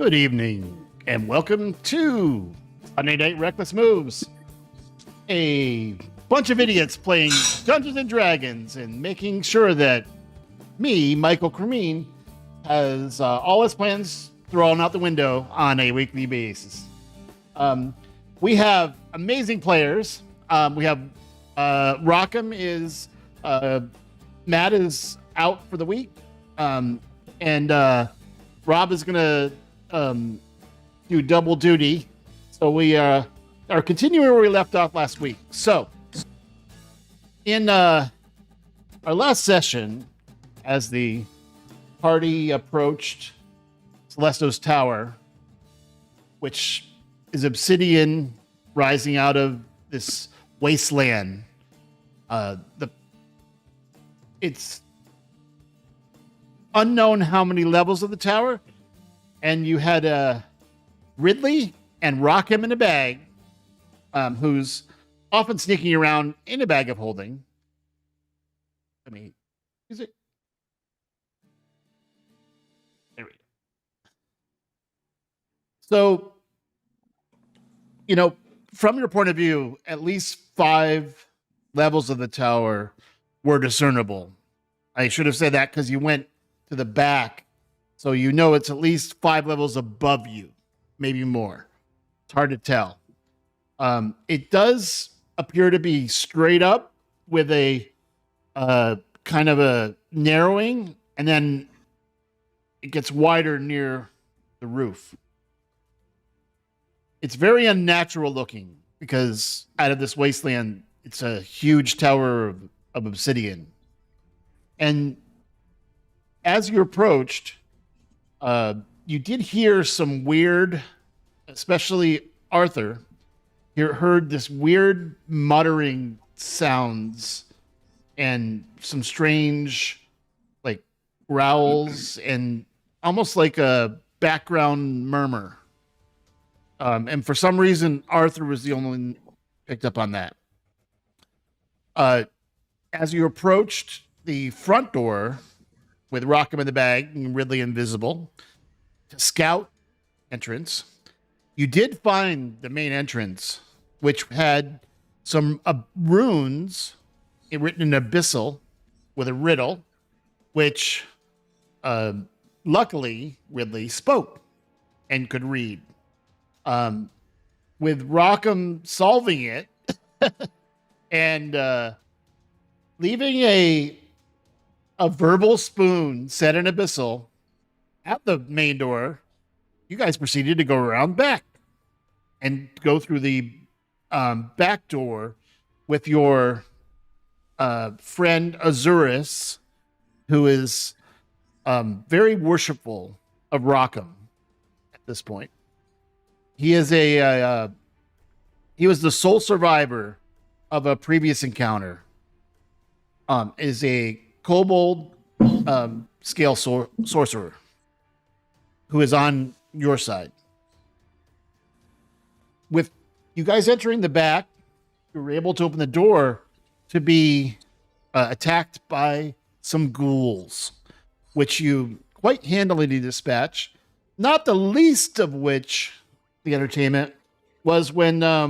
Good evening, and welcome to Sunday Night Reckless Moves. A bunch of idiots playing Dungeons and Dragons and making sure that me, Michael Cremeen, has all his plans thrown out the window on a weekly basis. We have amazing players. We have Rockham is Matt is out for the week, and Rob is gonna do double duty. So we are continuing where we left off last week. So in our last session, as the party approached Celestos Tower, which is obsidian rising out of this wasteland. It's unknown how many levels of the tower, and you had Ridley and Rockham in a bag, who's often sneaking around in a bag of holding. I mean, is it? There we go. So, from your point of view, at least 5 levels of the tower were discernible. I should have said that because you went to the back, so it's at least 5 levels above you, maybe more. It's hard to tell. It does appear to be straight up with a kind of a narrowing, and then it gets wider near the roof. It's very unnatural looking because out of this wasteland, it's a huge tower of obsidian. And as you approached, you did hear some weird, especially Arthur, heard this weird muttering sounds and some strange, like, growls and almost like a background murmur. And for some reason, Arthur was the only one who picked up on that. As you approached the front door with Rockham in the bag and Ridley invisible to scout entrance, you did find the main entrance, which had some runes written in abyssal with a riddle, which luckily Ridley spoke and could read. With Rockham solving it and leaving a verbal spoon set in abyssal at the main door, you guys proceeded to go around back and go through the back door with your friend Azurus, who is very worshipful of Rockham at this point. He is he was the sole survivor of a previous encounter. Is a kobold scale sorcerer who is on your side. With you guys entering the back, you were able to open the door to be attacked by some ghouls, which you quite handily dispatch. Not the least of which, the entertainment, was when I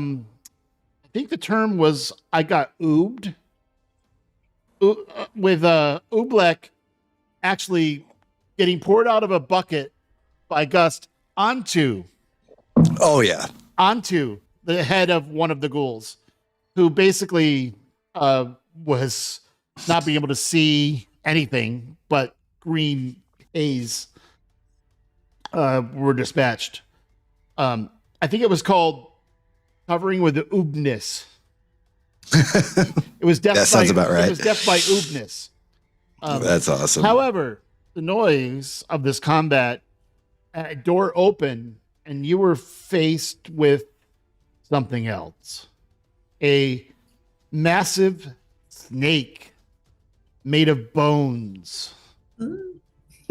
think the term was I got oobed. With Oobleck actually getting poured out of a bucket by Gust onto the head of one of the ghouls, who basically was not being able to see anything but green haze were dispatched. I think it was called covering with the oobness. It was death. That sounds about right. It was death by oobness. That's awesome. However, the noise of this combat, a door opened, and you were faced with something else. A massive snake made of bones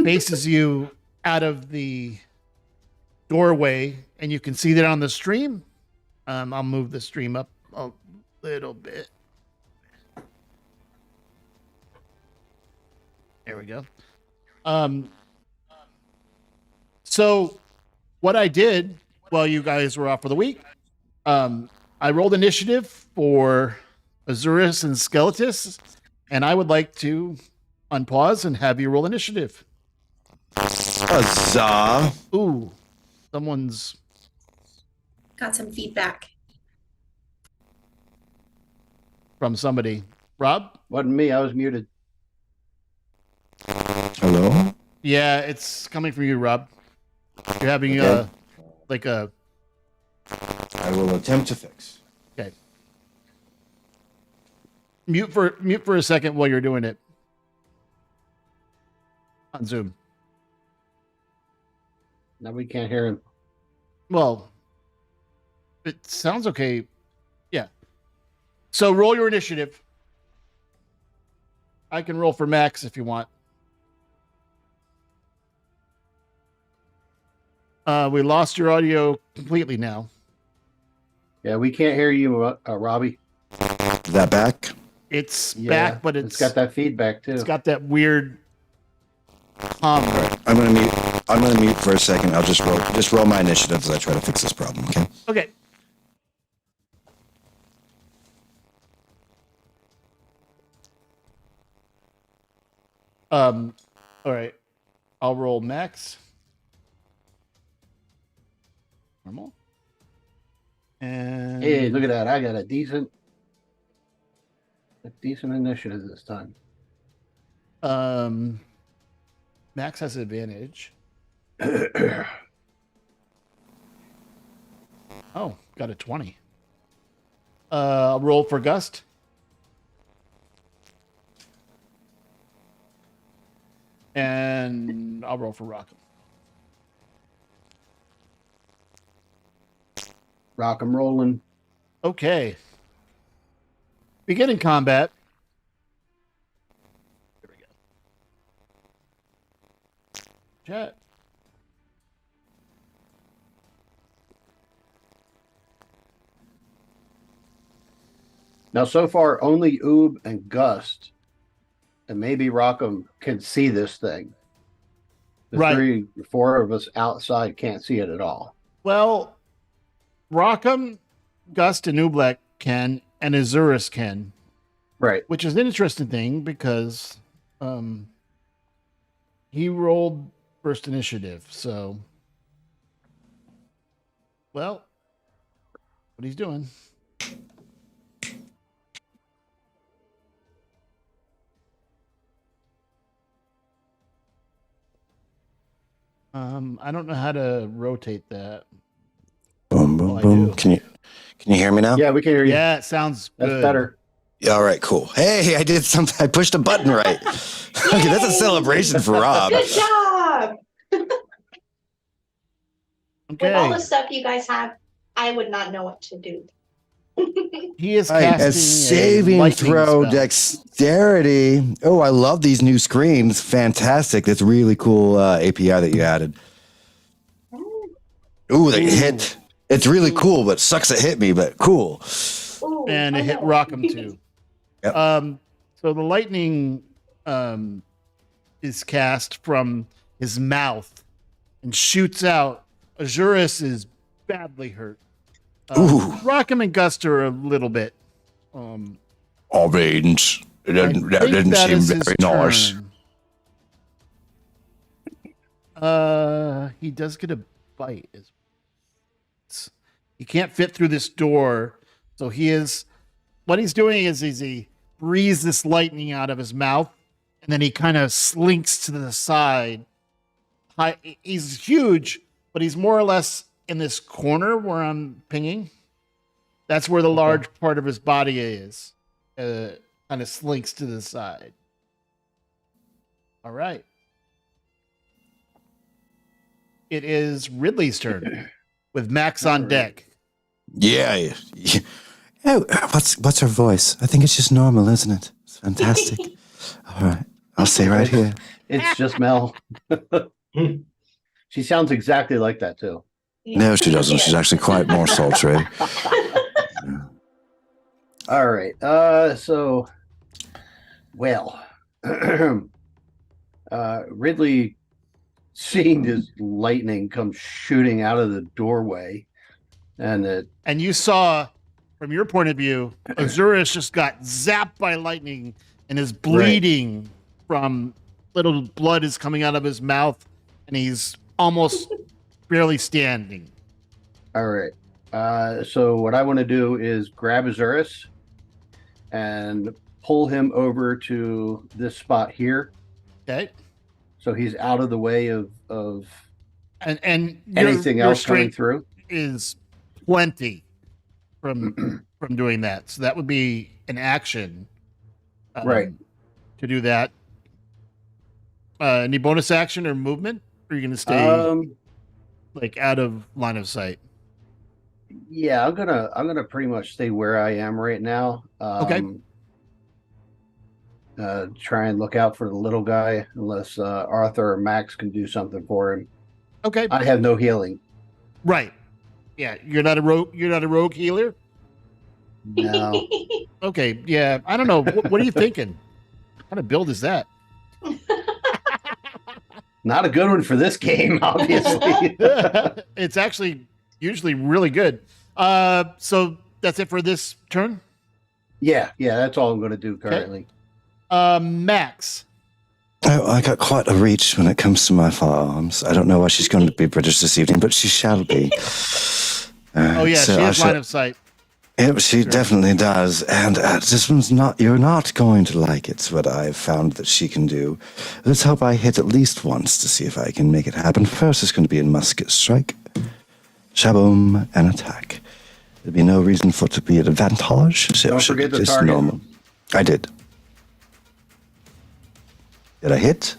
faces you out of the doorway, and you can see that on the stream. I'll move the stream up a little bit. There we go. So what I did while you guys were off for the week, I rolled initiative for Azurus and Skeletus, and I would like to unpause and have you roll initiative. Huzzah. Ooh, someone's Got some feedback. from somebody. Rob? Wasn't me. I was muted. Hello? Yeah, it's coming from you, Rob. You're having Okay. like a I will attempt to fix. mute for a second while you're doing it on Zoom. Now we can't hear him. Well, it sounds okay. Yeah. So roll your initiative. I can roll for Max if you want. We lost your audio completely now. Yeah, we can't hear you, Robbie. Is that back? It's Yeah, back, but it's got that feedback too. it's got that weird hum. All right. I'm gonna mute for a second. I'll just roll my initiative as I try to fix this problem, okay? Okay. All right. I'll roll Max. Normal. And Hey, look at that! I got a decent initiative this time. Max has advantage. Oh, got a 20. I'll roll for Gust. And I'll roll for Rockham. Rock 'em rolling. Okay. Beginning combat. Here we go. Chat. Now, so far, only Oob and Gust, and maybe Rockham can see this thing. The Right. 4 of us outside can't see it at all. Well, Rockham, Gust, and Ublek can, and Azurus can, Right. which is an interesting thing because he rolled first initiative. So, well, what he's doing. I don't know how to rotate that. Boom, boom, Oh, I boom. do. Can you hear me now? Yeah, we can hear you. Yeah, it sounds That's good. better. Yeah, all right, cool. Hey, I did something. I pushed a button right. Okay, that's a Yay! celebration for Rob. Good job. With all the Okay, stuff you guys have, I would not know what to do. he is Right, casting a saving lightning throw spell. dexterity. Oh, I love these new screens. Fantastic. That's really cool API that you added. Ooh, they hit. It's really cool, but sucks it hit me, but cool. Ooh, And it I hit know. Rockham too. Yep. So the lightning is cast from his mouth and shoots out. Azurus is badly hurt. Ooh. Rockham and Gust are a little bit. Orange. I think that is his turn. He does get a bite. He can't fit through this door, so what he's doing is he breathes this lightning out of his mouth, and then he kind of slinks to the side. He's huge, but he's more or less in this corner where I'm pinging. That's where the large part of his body is. Kind of slinks to the side. All right. It is Ridley's turn with Max on deck. Yeah. Oh, what's her voice? I think it's just normal, isn't it? It's fantastic. All right. I'll stay right here. It's just Mel. She sounds exactly like that too. No, she doesn't. She's actually quite more sultry. All right. So, well, Ridley seeing this lightning come shooting out of the doorway, and And you saw, from your point of view, Azurus just got zapped by lightning and is bleeding from little blood is coming out of his mouth, and he's almost barely standing. all right. So what I want to do is grab Azurus and pull him over to this spot here, Okay. so he's out of the way of And anything your else coming strength through. is plenty from doing that. So that would be an action, Right. to do that. Any bonus action or movement? Or are you going to stay like out of line of sight? Yeah, I'm gonna pretty much stay where I am right now. Okay. Try and look out for the little guy, unless Arthur or Max can do something for him. Okay. I have no healing. Right. Yeah, you're not a rogue. You're not a rogue healer. No. Okay. Yeah, I don't know. What are you thinking? What kind of build is that? Not a good one for this game, obviously. It's actually usually really good. So that's it for this turn. yeah, that's all I'm going to do currently. Max. I got quite a reach when it comes to my firearms. I don't know why she's going to be British this evening, but she shall be. Oh yeah, so she I has shall- line of sight. Yep, she definitely does. And this one's not, you're not going to like it, what I've found that she can do. Let's hope I hit at least once to see if I can make it happen. First, it's going to be a musket strike. Shaboom, and attack. There'd be no reason for it to be an advantage. So Don't it should forget be the just target. normal. I did. Did I hit?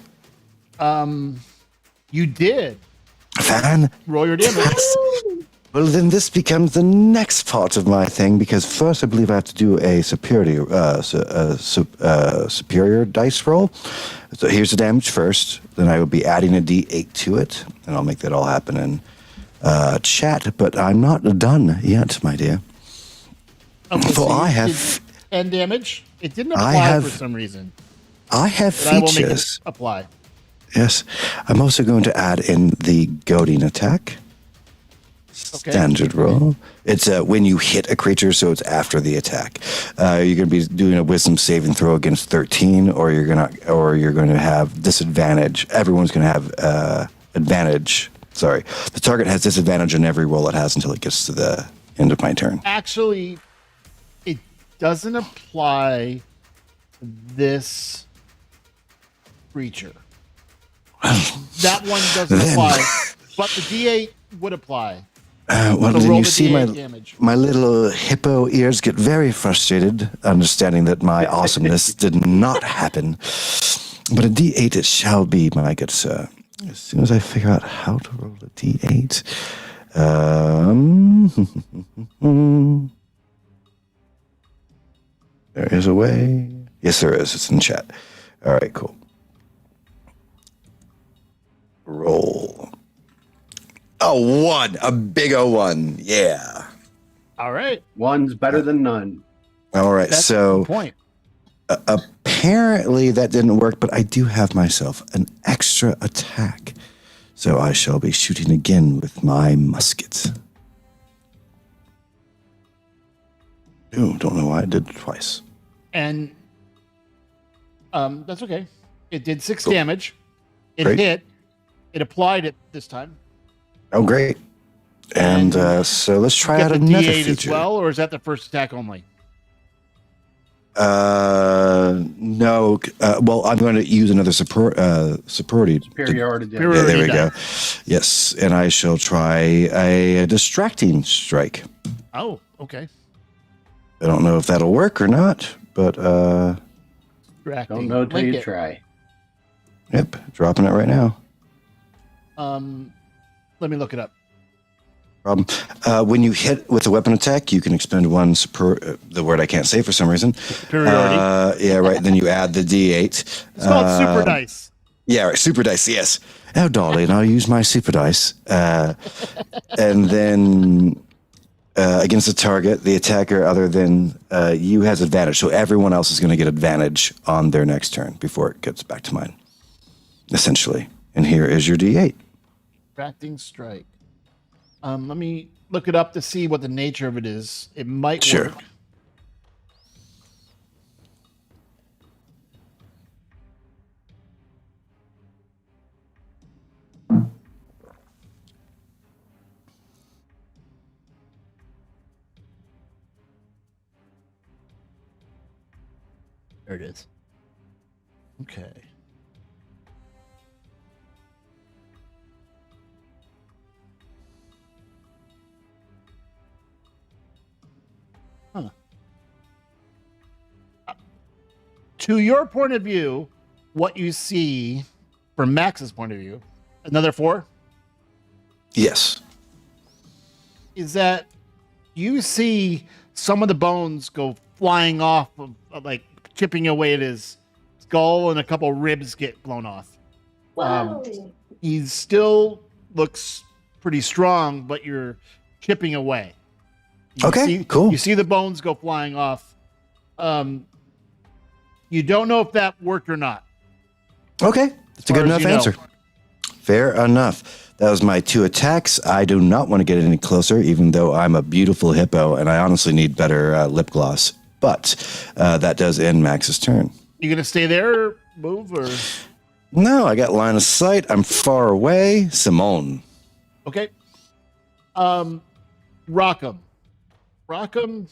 You did Fan? roll your damage. Well, then this becomes the next part of my thing, because first I believe I have to do a superior dice roll. So here's the damage first. Then I will be adding a d8 to it, and I'll make that all happen in chat. But I'm not done yet, my dear. Okay, For you I did have 10 damage. It didn't I apply have for some reason, I have but I will make it features. apply. Yes, I'm also going to add in the goading attack. Okay. Standard roll. It's when you hit a creature, so it's after the attack. You're going to be doing a wisdom saving throw against 13, or you're going to have disadvantage. Everyone's going to have advantage. Sorry, the target has disadvantage on every roll it has until it gets to the end of my turn. Actually, it doesn't apply to this creature. That one doesn't Then- apply, but the D8 would apply. Well, So then roll you the see D8 damage. my little hippo ears get very frustrated, understanding that my awesomeness did not happen. But a D8 it shall be, my good sir. As soon as I figure out how to roll a D8. There is a way. Yes, there is. It's in chat. All right, cool. Roll. A 1. A big O1. Yeah. All right. One's better than none. All right, That's so the point. apparently that didn't work, but I do have myself an extra attack. So I shall be shooting again with my musket. Ooh, don't know why I did it twice. And that's okay. It did 6 Cool. damage. It Great. hit. It applied it this time. Oh, great. And so let's try out Get the another D8 as feature. well, or is that the first attack only? No. Well, I'm going to use another superiority. Superiority damage. Superior- Yeah, there we die. go. Yes, and I shall try a distracting strike. Oh, okay. I don't know if that'll work or not, but Distracting. Don't know till Link you it. try. yep, dropping it right now. Let me look it up. Problem. When you hit with a weapon attack, you can expend one the word I can't say for some reason. Superiority. Yeah, right. Then you add the D8. It's called super dice. Yeah, right. Super dice. Yes. Oh, darling, I'll use my super dice. And then against the target, the attacker other than you has advantage. So everyone else is going to get advantage on their next turn before it gets back to mine. Essentially. And here is your D8. Distracting strike. Let me look it up to see what the nature of it is. It might Sure. work. There it is. Okay. Huh. To your point of view, what you see from Max's point of view, another 4, Yes. is that you see some of the bones go flying off of like chipping away at his skull, and a couple ribs get blown off. Whoa. He still looks pretty strong, but you're chipping away. Okay, cool. You see the bones go flying off. You don't know if that worked or not. Okay. That's a good far as enough you know. answer. Fair enough. That was my 2 attacks. I do not want to get any closer, even though I'm a beautiful hippo and I honestly need better lip gloss. But that does end Max's turn. You gonna stay there, or move, or No, I got line of sight. I'm far away. Simone. okay? Rockham. Rockham.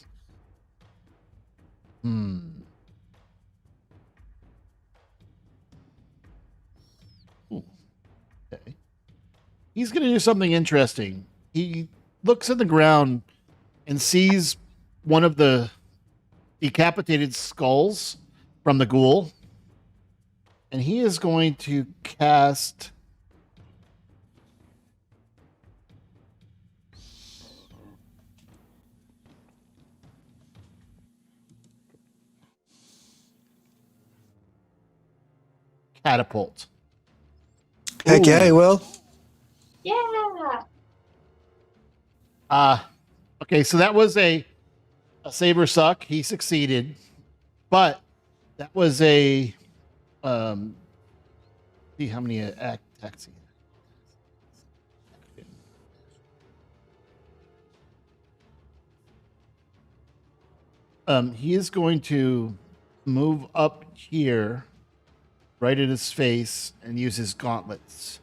Ooh. Okay. He's gonna do something interesting. He looks at the ground and sees one of the decapitated skulls from the ghoul, and he is going to cast catapult. Heck yeah, I will. Yeah. Okay, so that was a saber suck. He succeeded, but that was a see how many attacks he had. He is going to move up here, right at his face, and use his gauntlets.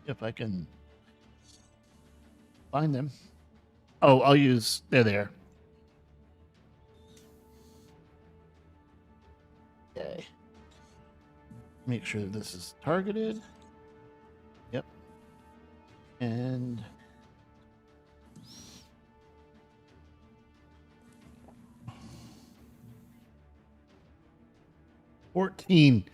If I can find them. Oh, I'll use, they're there. Okay. Make sure that this is targeted. Yep. And $14.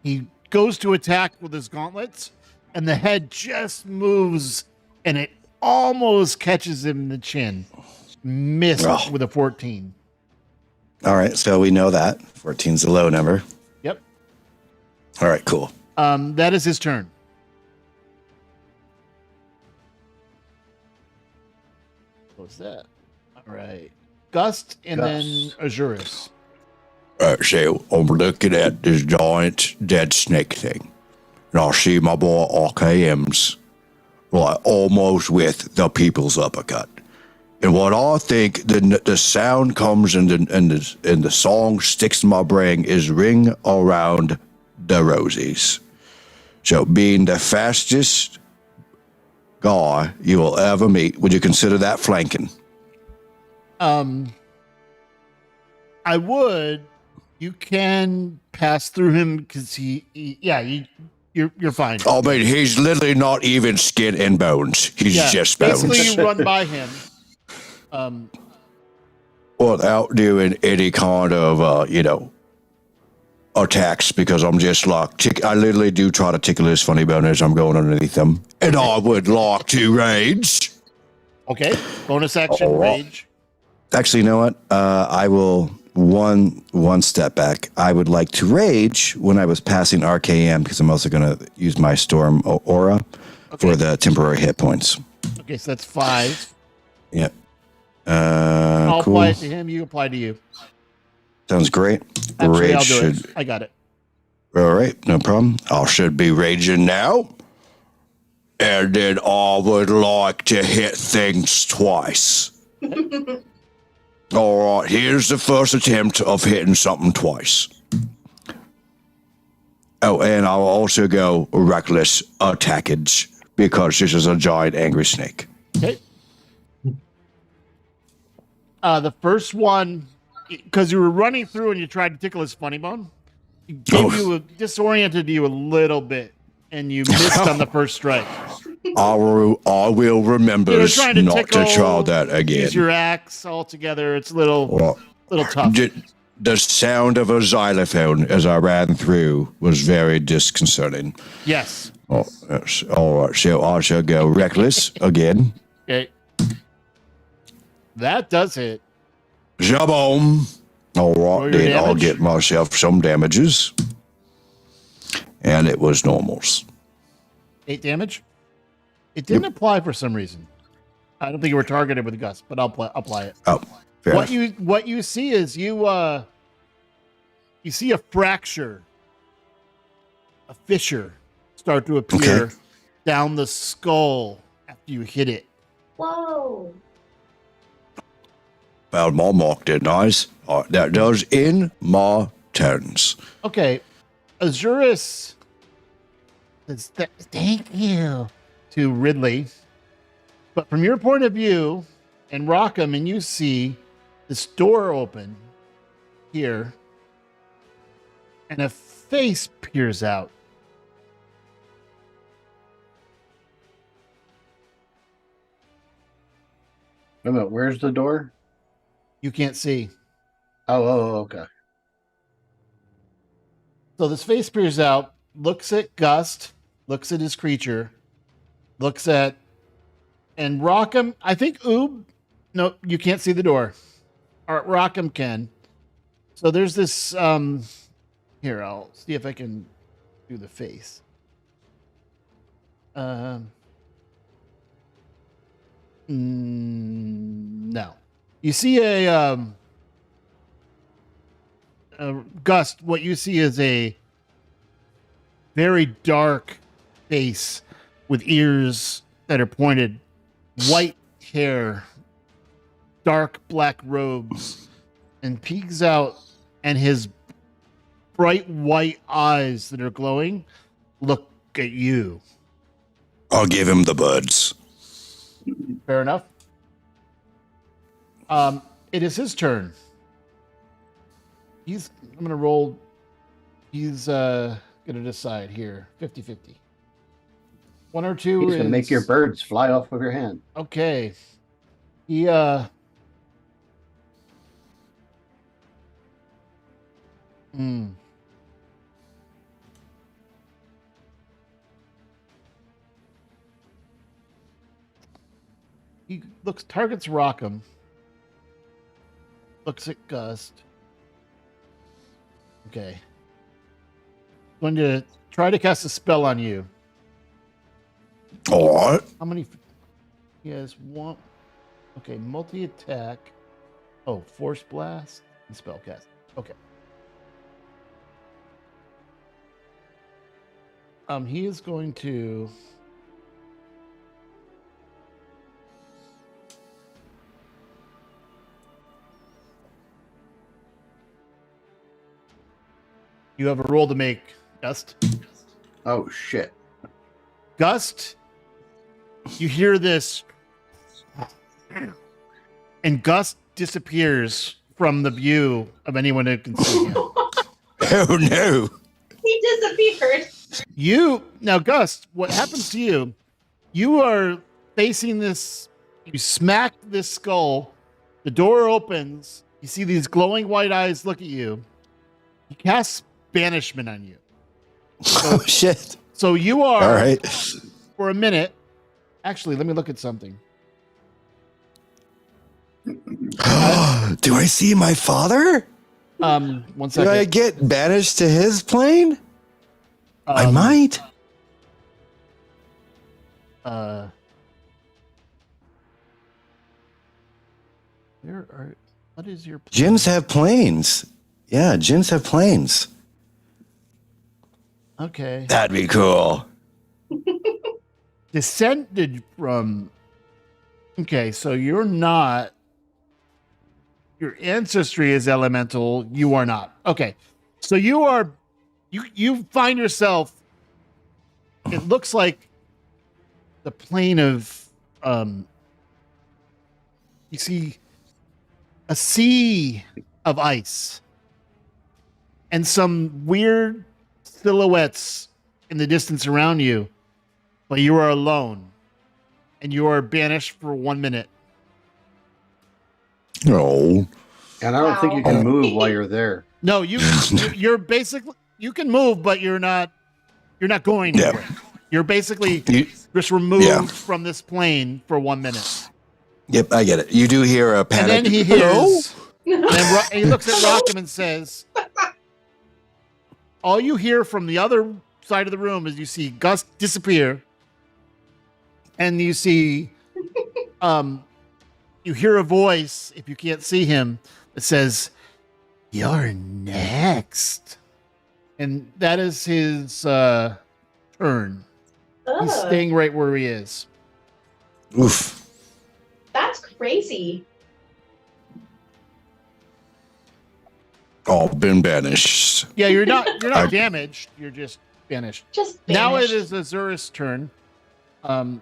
He goes to attack with his gauntlets, and the head just moves, and it almost catches him in the chin. Missed Oh. with a 14. All right, so we know that. 14's a low number. Yep. All right, cool. That is his turn. What was that? All right. Gust and Gus. then Azurus. So I'm looking at this giant dead snake thing, and I see my boy RKM's like almost with the people's uppercut. And what I think the sound comes and the song sticks to my brain is Ring Around the Rosies. So being the fastest guy you will ever meet, would you consider that flanking? I would. You can pass through him because you're fine. I mean, he's literally not even skin and bones. He's just bones. basically you run by him. Without doing any kind of, attacks, because I'm just like, I literally do try to tickle his funny bone as I'm going underneath them. And I would like to rage. Okay. Bonus action, Oh. rage. Actually, you know what? I will one step back. I would like to rage when I was passing RKM, because I'm also going to use my storm aura for the temporary hit points. Okay, so that's 5. Yep. I'll Cool. apply it to him. You apply to you. Sounds great. Actually, Rage I'll do should. it. I got it. All right, no problem. I should be raging now. And then I would like to hit things twice. All right, here's the first attempt of hitting something twice. Oh, and I'll also go reckless attackage because this is a giant angry snake. Okay. The first one, because you were running through and you tried to tickle his funny bone, it disoriented you a little bit, and you missed on the first strike. I will remember Trying to not tickle, to try that again. Use your axe all together. It's a little tough. The sound of a xylophone as I ran through was very disconcerting. Yes. Oh, yes. All right, so I shall go reckless again. Okay. That does hit. Jabom. All right, your then I'll damage? get myself some damages. And it was normals. 8 damage. It didn't apply for some reason. I don't think you were targeted with Gust, but I'll apply it. Oh, fair enough. What you see is you see a fracture, a fissure start to appear down the skull after you hit it. Whoa. Found my mark, didn't I? All right, that does in my turns. Okay, Azurus says thank you to Ridley, but from your point of view, and Rockham, and you see this door open here, and a face peers out. Wait a minute, where's the door? You can't see. Oh, okay. So this face peers out, looks at Gust, looks at his creature, looks at, and Rockham, I think Oob, no, you can't see the door. Or Rockham can. So there's this, here, I'll see if I can do the face. No. You see a Gust, what you see is a very dark face with ears that are pointed, white hair, dark black robes, and peeks out, and his bright white eyes that are glowing look at you. I'll give him the buds. Fair enough. It is his turn. I'm gonna roll. He's gonna decide here. 50-50. 1 or 2 He's gonna make your birds fly off of your hand. Okay. He He targets Rockham. Looks at Gust. Okay. Going to try to cast a spell on you. All right. How many? He has 1. Okay, multi-attack. Oh, Force Blast and Spellcast. Okay. He is going to. You have a roll to make, Gust. Oh shit. Gust, you hear this, and Gust disappears from the view of anyone who can see him. Oh no. He disappeared. Now, Gust, what happens to you? You are facing this, you smack this skull, the door opens, you see these glowing white eyes look at you. He casts banishment on you. Oh shit. So you are, All right. for a minute, actually, let me look at something. Do I see my father? 1 Do second. I get banished to his plane? I might. What is your Jinns have planes. Yeah, Jinns have planes. Okay. That'd be cool. Descended from. Okay, so you're not. Your ancestry is elemental. You are not. Okay, so you are. You find yourself. It looks like the plane of. You see a sea of ice and some weird silhouettes in the distance around you, but you are alone and you are banished for 1 minute. No. And I don't think you Wow. can move while you're there. No, you're basically, you can move, but you're not going Yeah. anywhere. You're basically You- just removed Yeah. from this plane for 1 minute. Yep, I get it. You do hear a panic. And then he Hello? hears, and then he looks at Rockham and says, all you hear from the other side of the room is you see Gus disappear, and you see, you hear a voice, if you can't see him, that says, "You're next." And that is his turn. He's Ugh, staying right where he is. Oof. that's crazy. All been banished. Yeah, you're not I- damaged. You're just banished. Just Now it vanished. is Azura's turn. And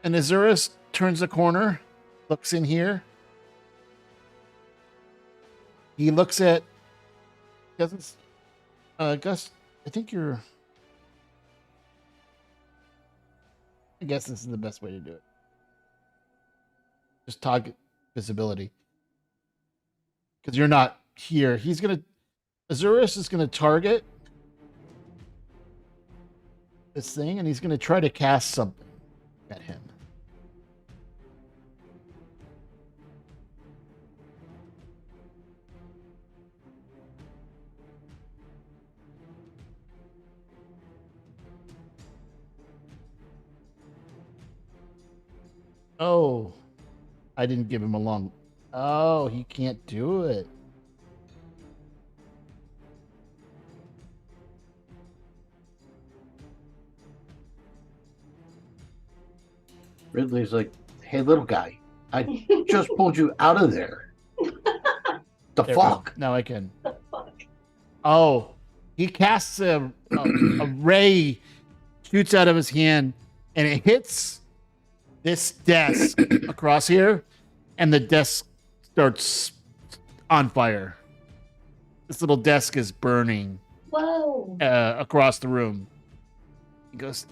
Azurus turns the corner, looks in here. He looks at doesn't Gus, I think you're I guess this is the best way to do it. Just target visibility. Because you're not here. Azurus is gonna target this thing, and he's gonna try to cast something at him. Oh, I didn't give him a long. Oh, he can't do it. Ridley's like, hey, little guy, I just pulled you out of there. The There we fuck? go. Now I can. Fuck. Oh, he casts a ray, shoots out of his hand, and it hits this desk across here, and the desk starts on fire. This little desk is burning Whoa. across the room. He goes,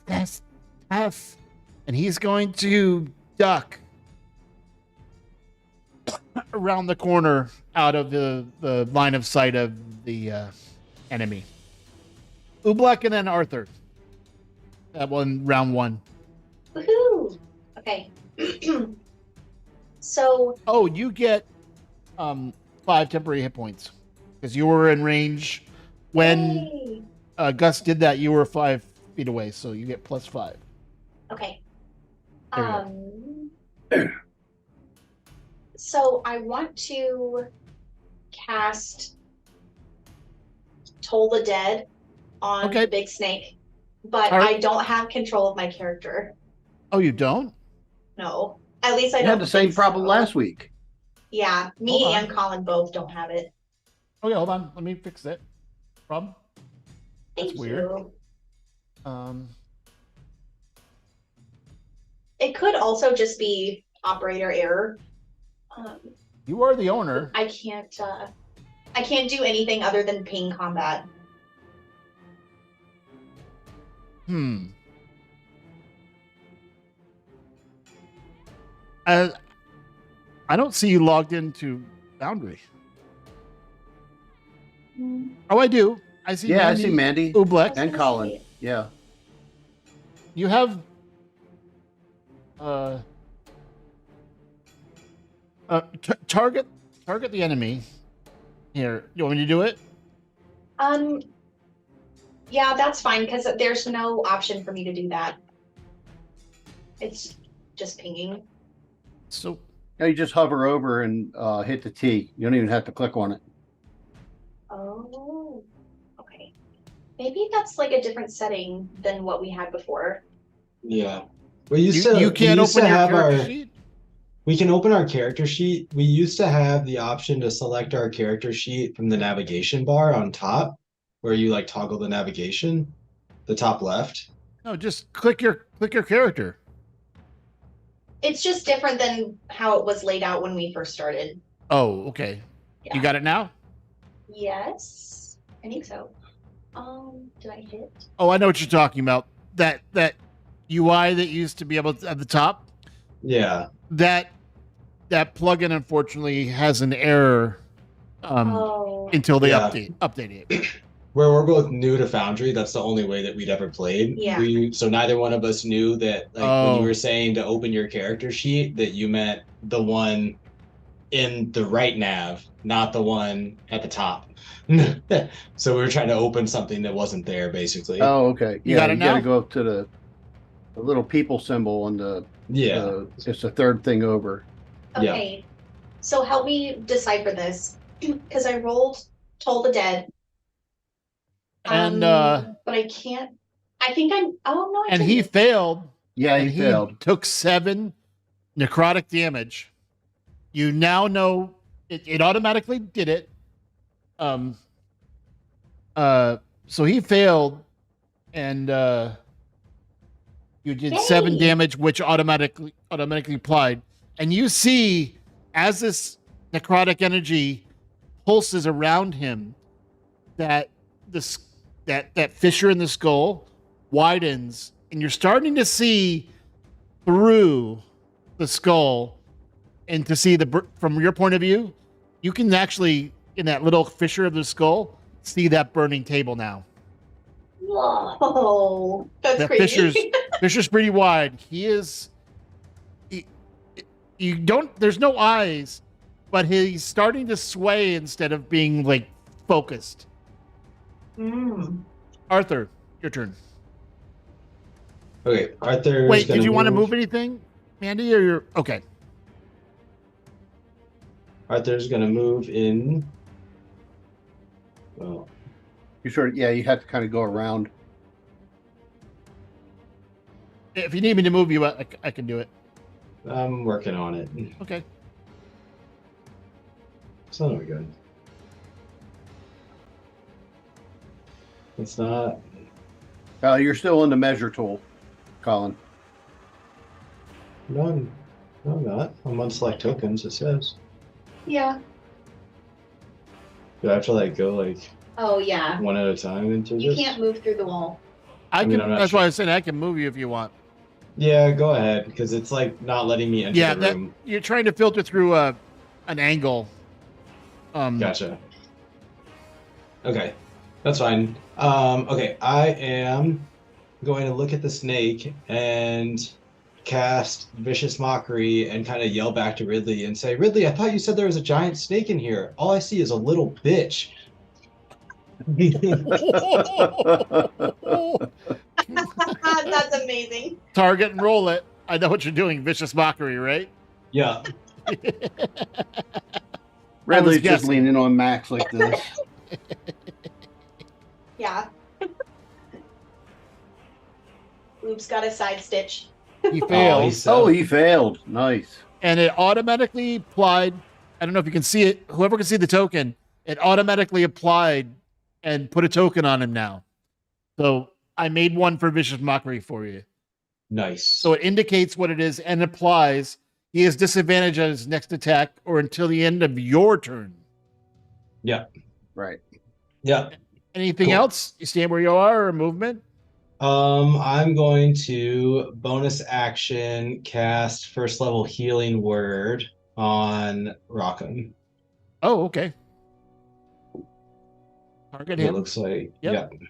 "That's tough," and he's going to duck around the corner out of the line of sight of the enemy. Ublek and then Arthur. That one, round one. Woohoo. Okay. So, Oh, you get 5 temporary hit points because you were in range when yay. Gus did that. You were 5 feet away, so you get +5. Okay. There you So I want to cast Toll the Dead on Okay. the big snake, but All right. I don't have control of my character. Oh, you don't? No. At least I You don't had the same think problem so. last week. Yeah, me Hold on. and Colin both don't have it. Okay, hold on. Let me fix it. Problem? Thank That's weird. you. Um, It could also just be operator error. you are the owner. I can't do anything other than ping combat. I don't see you logged into Boundary. Oh, I do. I see. Yeah, Mandy I see Mandy Ublek. and Colin. Yeah. You have target the enemy. Here, you want me to do it? Yeah, that's fine because there's no option for me to do that. It's just pinging. So Now you just hover over and hit the T. You don't even have to click on it. Oh, okay. Maybe that's like a different setting than what we had before. Yeah. We used you, to you can't we used open to your have character our sheet. we can open our character sheet. We used to have the option to select our character sheet from the navigation bar on top, where you like toggle the navigation, the top left. No, just click your character. It's just different than how it was laid out when we first started. Oh, okay. Yeah. You got it now? Yes, I think so. Did I hit? Oh, I know what you're talking about. That UI that used to be able to, at the top. Yeah. That plugin unfortunately has an error Oh, until they Yeah. update it. Where we're both new to Foundry, that's the only way that we'd ever played. Yeah. So neither one of us knew that, like, when you Oh. were saying to open your character sheet, that you meant the one in the right nav, not the one at the top. So we were trying to open something that wasn't there, basically. Oh, okay. You Yeah, got it you got now? to go up to the little people symbol on the. Yeah. It's the third thing over. Yeah. okay. So help me decipher this because I rolled Toll the Dead. And but I can't. I think I'm. Oh no! I and he didn't. failed. Yeah, And he failed. took 7 necrotic damage. You now know it automatically did it. So he failed, and you did 7 Yay. damage, which automatically applied. And you see as this necrotic energy pulses around him, that that fissure in the skull widens, and you're starting to see through the skull, and to see from your point of view, you can actually, in that little fissure of the skull, see that burning table now. Whoa, that's That crazy. fissure's pretty wide. You don't. There's no eyes, but he's starting to sway instead of being like focused. Mm. Arthur, your turn. Okay, Arthur. Wait, did you want to move anything, Mandy, or you're okay? Arthur's gonna move in. Well, You sort of, yeah, you have to kind of go around. If you need me to move you, I can do it. I'm working on it. Okay. So we're good. It's not. You're still in the measure tool, Colin. No, I'm not. I'm on select tokens. It says. Yeah. Do I have to like go like Oh yeah. one at a time into You this? can't move through the wall. I mean, can. I'm not That's sure. why I said I can move you if you want. Yeah, go ahead because it's like not letting me enter Yeah, the that room. you're trying to filter through an angle. Gotcha. Okay, that's fine. Okay, I am going to look at the snake and cast Vicious Mockery and kind of yell back to Ridley and say, Ridley, I thought you said there was a giant snake in here. All I see is a little bitch. That's amazing. Target and roll it. I know what you're doing. Vicious mockery, right? Yeah. Redley's just guessing. leaning on Max like this. Yeah. Oops, got a side stitch. He Oh, failed, he's Oh, he failed. Nice. and it automatically applied. I don't know if you can see it. Whoever can see the token, it automatically applied and put a token on him now. So I made one for vicious mockery for you. nice. So it indicates what it is and applies. He has disadvantage on his next attack or until the end of your turn. Yeah. Right. Yeah. Anything Cool. else? You stand where you are or movement? I'm going to bonus action cast first level healing word on Rockham. Oh, okay. Target It him. looks like. Yep. Yeah.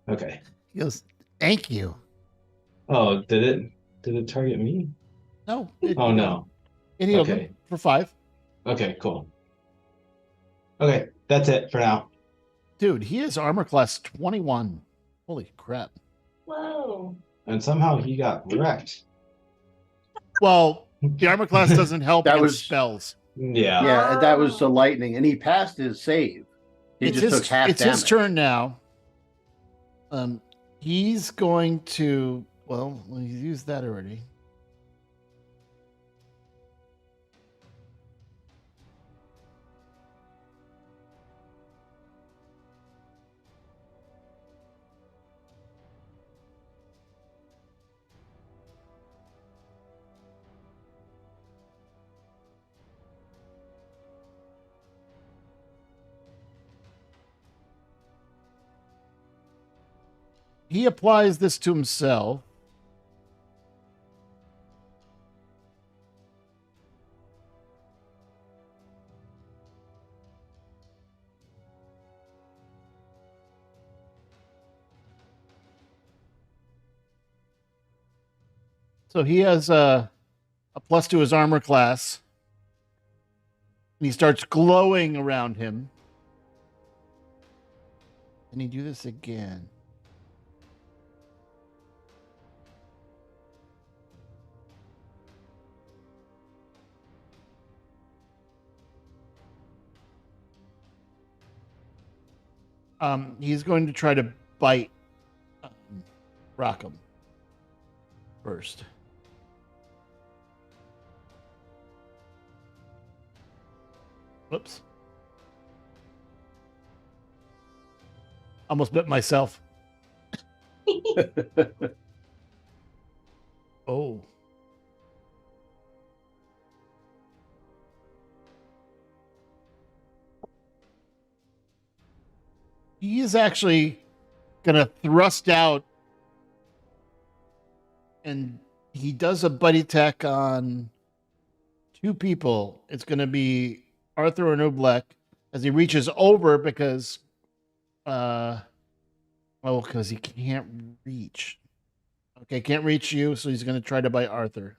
Okay. He goes, thank you. Oh, did it target me? No. Oh no. It healed Okay. him for 5. Okay, cool. Okay, that's it for now. Dude, he is armor class 21. Holy crap. Whoa. And somehow he got wrecked. Well, the armor class doesn't help That against was- spells. Yeah. Yeah, that was the lightning, and he passed his save. He It's just took half it's damage. his turn now. He's going to, he's used that already. He applies this to himself. So he has a plus to his armor class. And he starts glowing around him. Can he do this again? He's going to try to bite Rackham first. Whoops. Almost bit myself. Oh. He is actually going to thrust out, and he does a bite attack on two people. It's going to be Arthur and Oblek as he reaches over because he can't reach. Okay, can't reach you, so he's going to try to bite Arthur.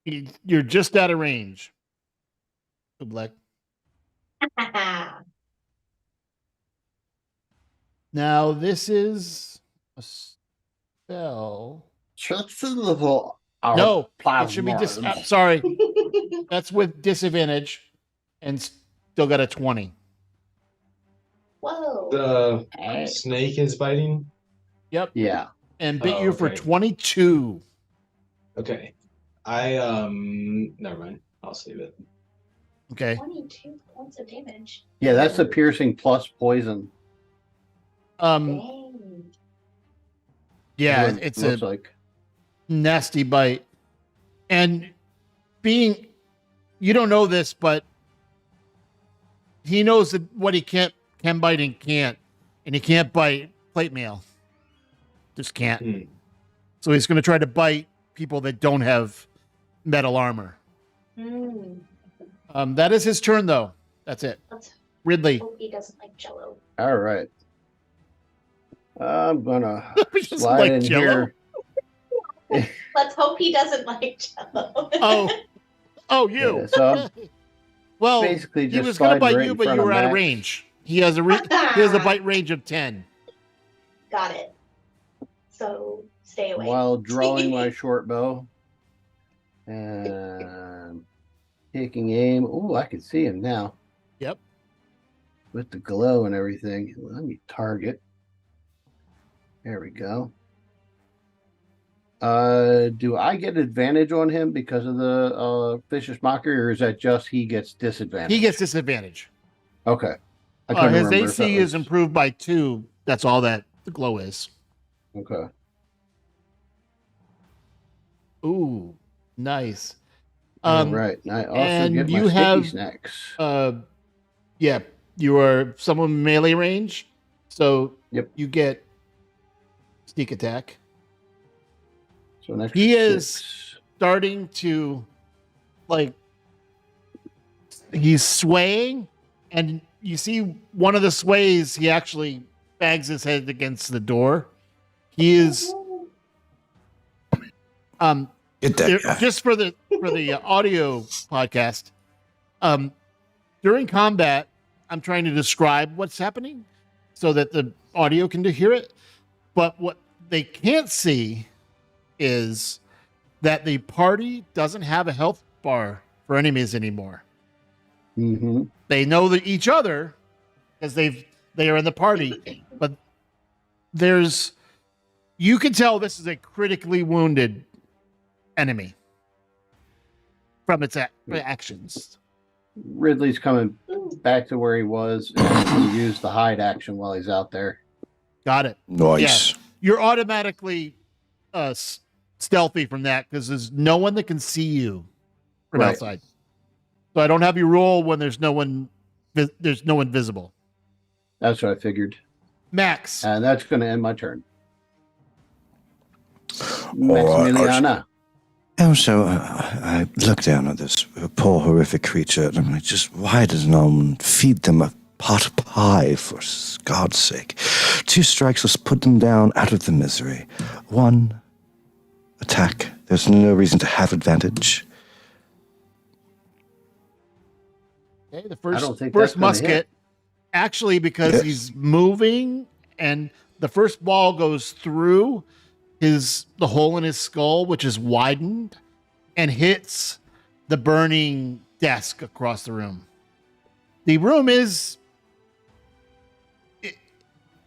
You're just out of range, Oblek. Now, this is a spell. Just a little. No, it should be sorry. That's with disadvantage and still got a 20. Whoa. The snake is biting. Yep. Yeah. And bit you for okay. 22. Okay. Never mind. I'll save it. Okay. 22 points of damage. Yeah, that's the piercing plus poison. Dang. Yeah, What it it's looks a like. nasty bite. And you don't know this, but he knows that what he can bite and can't. And he can't bite plate mail. Just can't. Hmm. So he's going to try to bite people that don't have metal armor. Mm. That is his turn, though. That's it. Let's Ridley. hope he doesn't like Jello. All right. I'm gonna He doesn't slide like in Jell-O? here. Let's hope he doesn't like Jello. Oh, you. Yeah, so I'm Well, basically he just was going to sliding bite right you, in but front you were out of Max. range. He has a bite range of 10. Got it. So stay away. While drawing my short bow and taking aim. Oh, I can see him now. Yep. With the glow and everything. Let me target. There we go. Do I get advantage on him because of the vicious mockery, or is that just he gets disadvantage? He gets disadvantage. Okay. I couldn't His remember if that AC is was- improved by 2. That's all that the glow is. Okay. Ooh, nice. All right. And I also and get my you sticky have- snacks. Yeah, you are someone melee range, so Yep. you get sneak attack. So an extra he is- 6. Starting to, he's swaying, and you see one of the sways, he actually bangs his head against the door. He is, Get that guy. just for the audio podcast, during combat, I'm trying to describe what's happening so that the audio can hear it. But what they can't see is that the party doesn't have a health bar for enemies anymore. Mm-hmm. They know that each other because they are in the party, but you can tell this is a critically wounded enemy from its actions. Ridley's coming back to where he was and he used the hide action while he's out there. Got it. Nice. You're automatically stealthy from that because there's no one that can see you from Right. outside. So I don't have you roll when there's no one visible. That's what I figured. Max. And that's going to end my turn. Maximiliana. And so I look down at this poor, horrific creature, and I'm like, why does no one feed them a pot of pie, for God's sake? 2 strikes, let's put them down out of the misery. 1, attack. There's no reason to have advantage. Okay, the I don't think first that's gonna musket, hit. actually, because Yes. he's moving and the first ball goes through the hole in his skull, which is widened, and hits the burning desk across the room. The room it's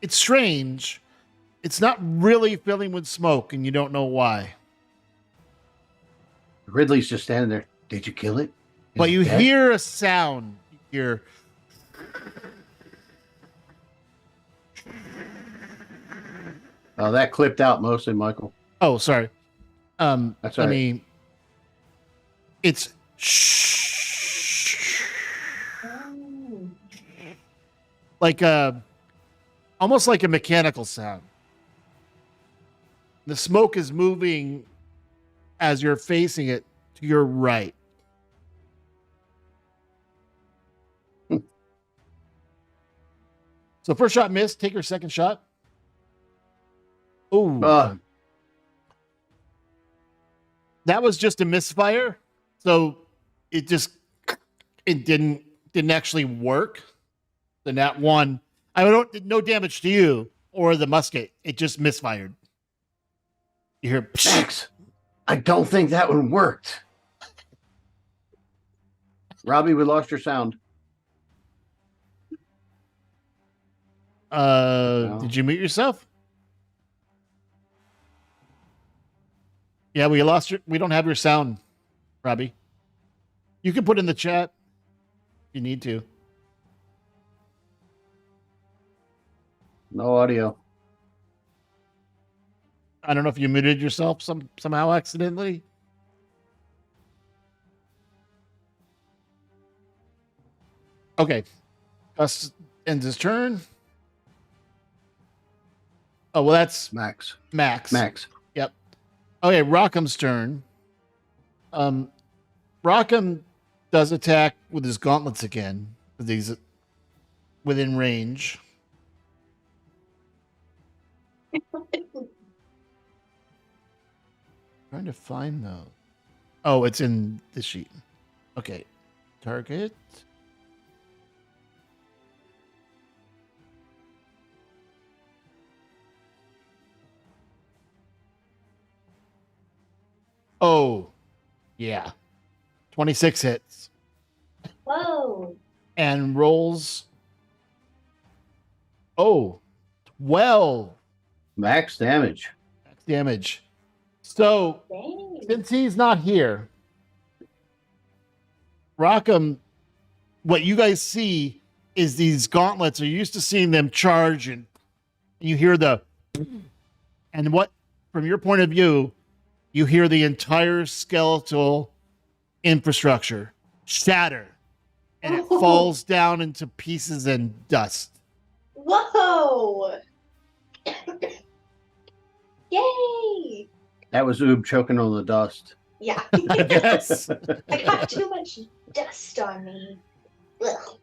strange. It's not really filling with smoke, and you don't know why. Ridley's just standing there. Did you kill it? Is But it you dead? hear a sound. You hear Oh, that clipped out mostly, Michael. Oh, sorry. That's all I right. mean, it's Oh. like almost like a mechanical sound. The smoke is moving as you're facing it to your right. So first shot missed. Take your second shot. Ooh. That was just a misfire, so it didn't actually work. The nat one, no damage to you or the musket. It just misfired. You hear Max, I don't think that one worked. Robbie, we lost your sound. No. Did you mute yourself? Yeah, we don't have your sound, Robbie. You can put in the chat if you need to. No audio. I don't know if you muted yourself somehow accidentally. Okay. Gus ends his turn. Oh, well, that's Max. Max. Max. Yep. Okay, Rockham's turn. Rockham does attack with his gauntlets again. With these within range. Trying to find those. Oh, it's in the sheet. Okay. Target. Oh, yeah. 26 hits. Whoa. And rolls. Oh, 12 Max damage. damage. So, Dang. since he's not here, Rockham, what you guys see is these gauntlets. Are used to seeing them charge, and you hear and what, from your point of view, you hear the entire skeletal infrastructure shatter, and it falls down into pieces and dust. Whoa. Yay. That was Oob choking on the dust. Yeah. Yes. I got too much dust on me. Ugh.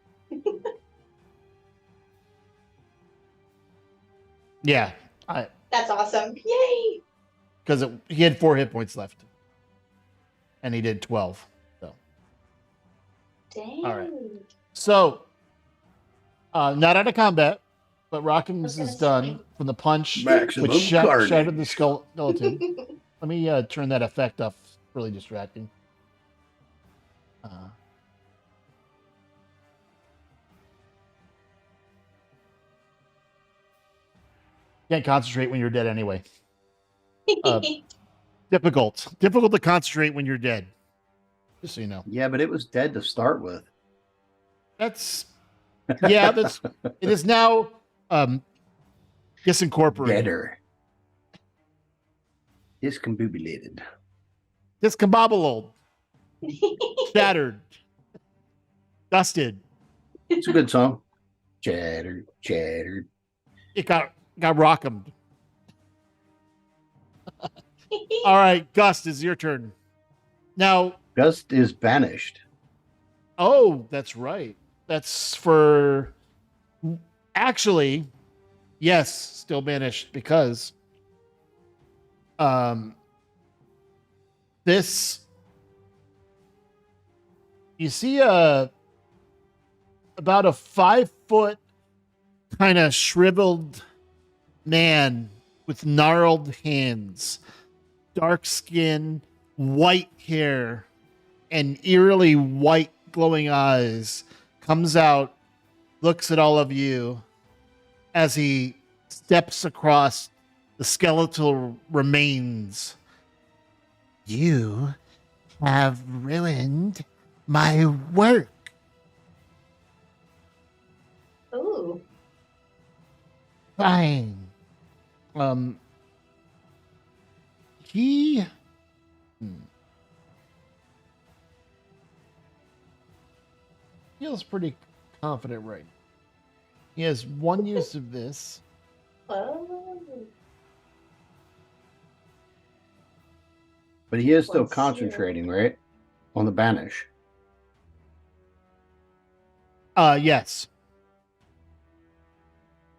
Yeah, That's awesome. Yay. because he had 4 hit points left, and he did 12. So, Dang. All right. so Not out of combat, but Rockham's gonna is done say. from the punch, Maximum which carnage. shattered the skeleton. Let me turn that effect off. It's really distracting. Can't concentrate when you're dead anyway. Difficult to concentrate when you're dead. Just so you know. Yeah, but it was dead to start with. That's it is now disincorporated. Deader. Discombobulated. Discombobulated. Shattered. Dusted. It's a good song. Chattered. It got rockemed. All right, Gust, is your turn. Now, Gust is banished. oh, that's right. That's for actually, yes, still banished because this you see about a 5-foot kind of shriveled man with gnarled hands, dark skin, white hair, and eerily white glowing eyes comes out, looks at all of you as he steps across the skeletal remains. You have ruined my work. Ooh. Fine. He feels pretty confident right now. He has one use of this. Oh. But he is still Let's see. concentrating, right? On the banish. Yes.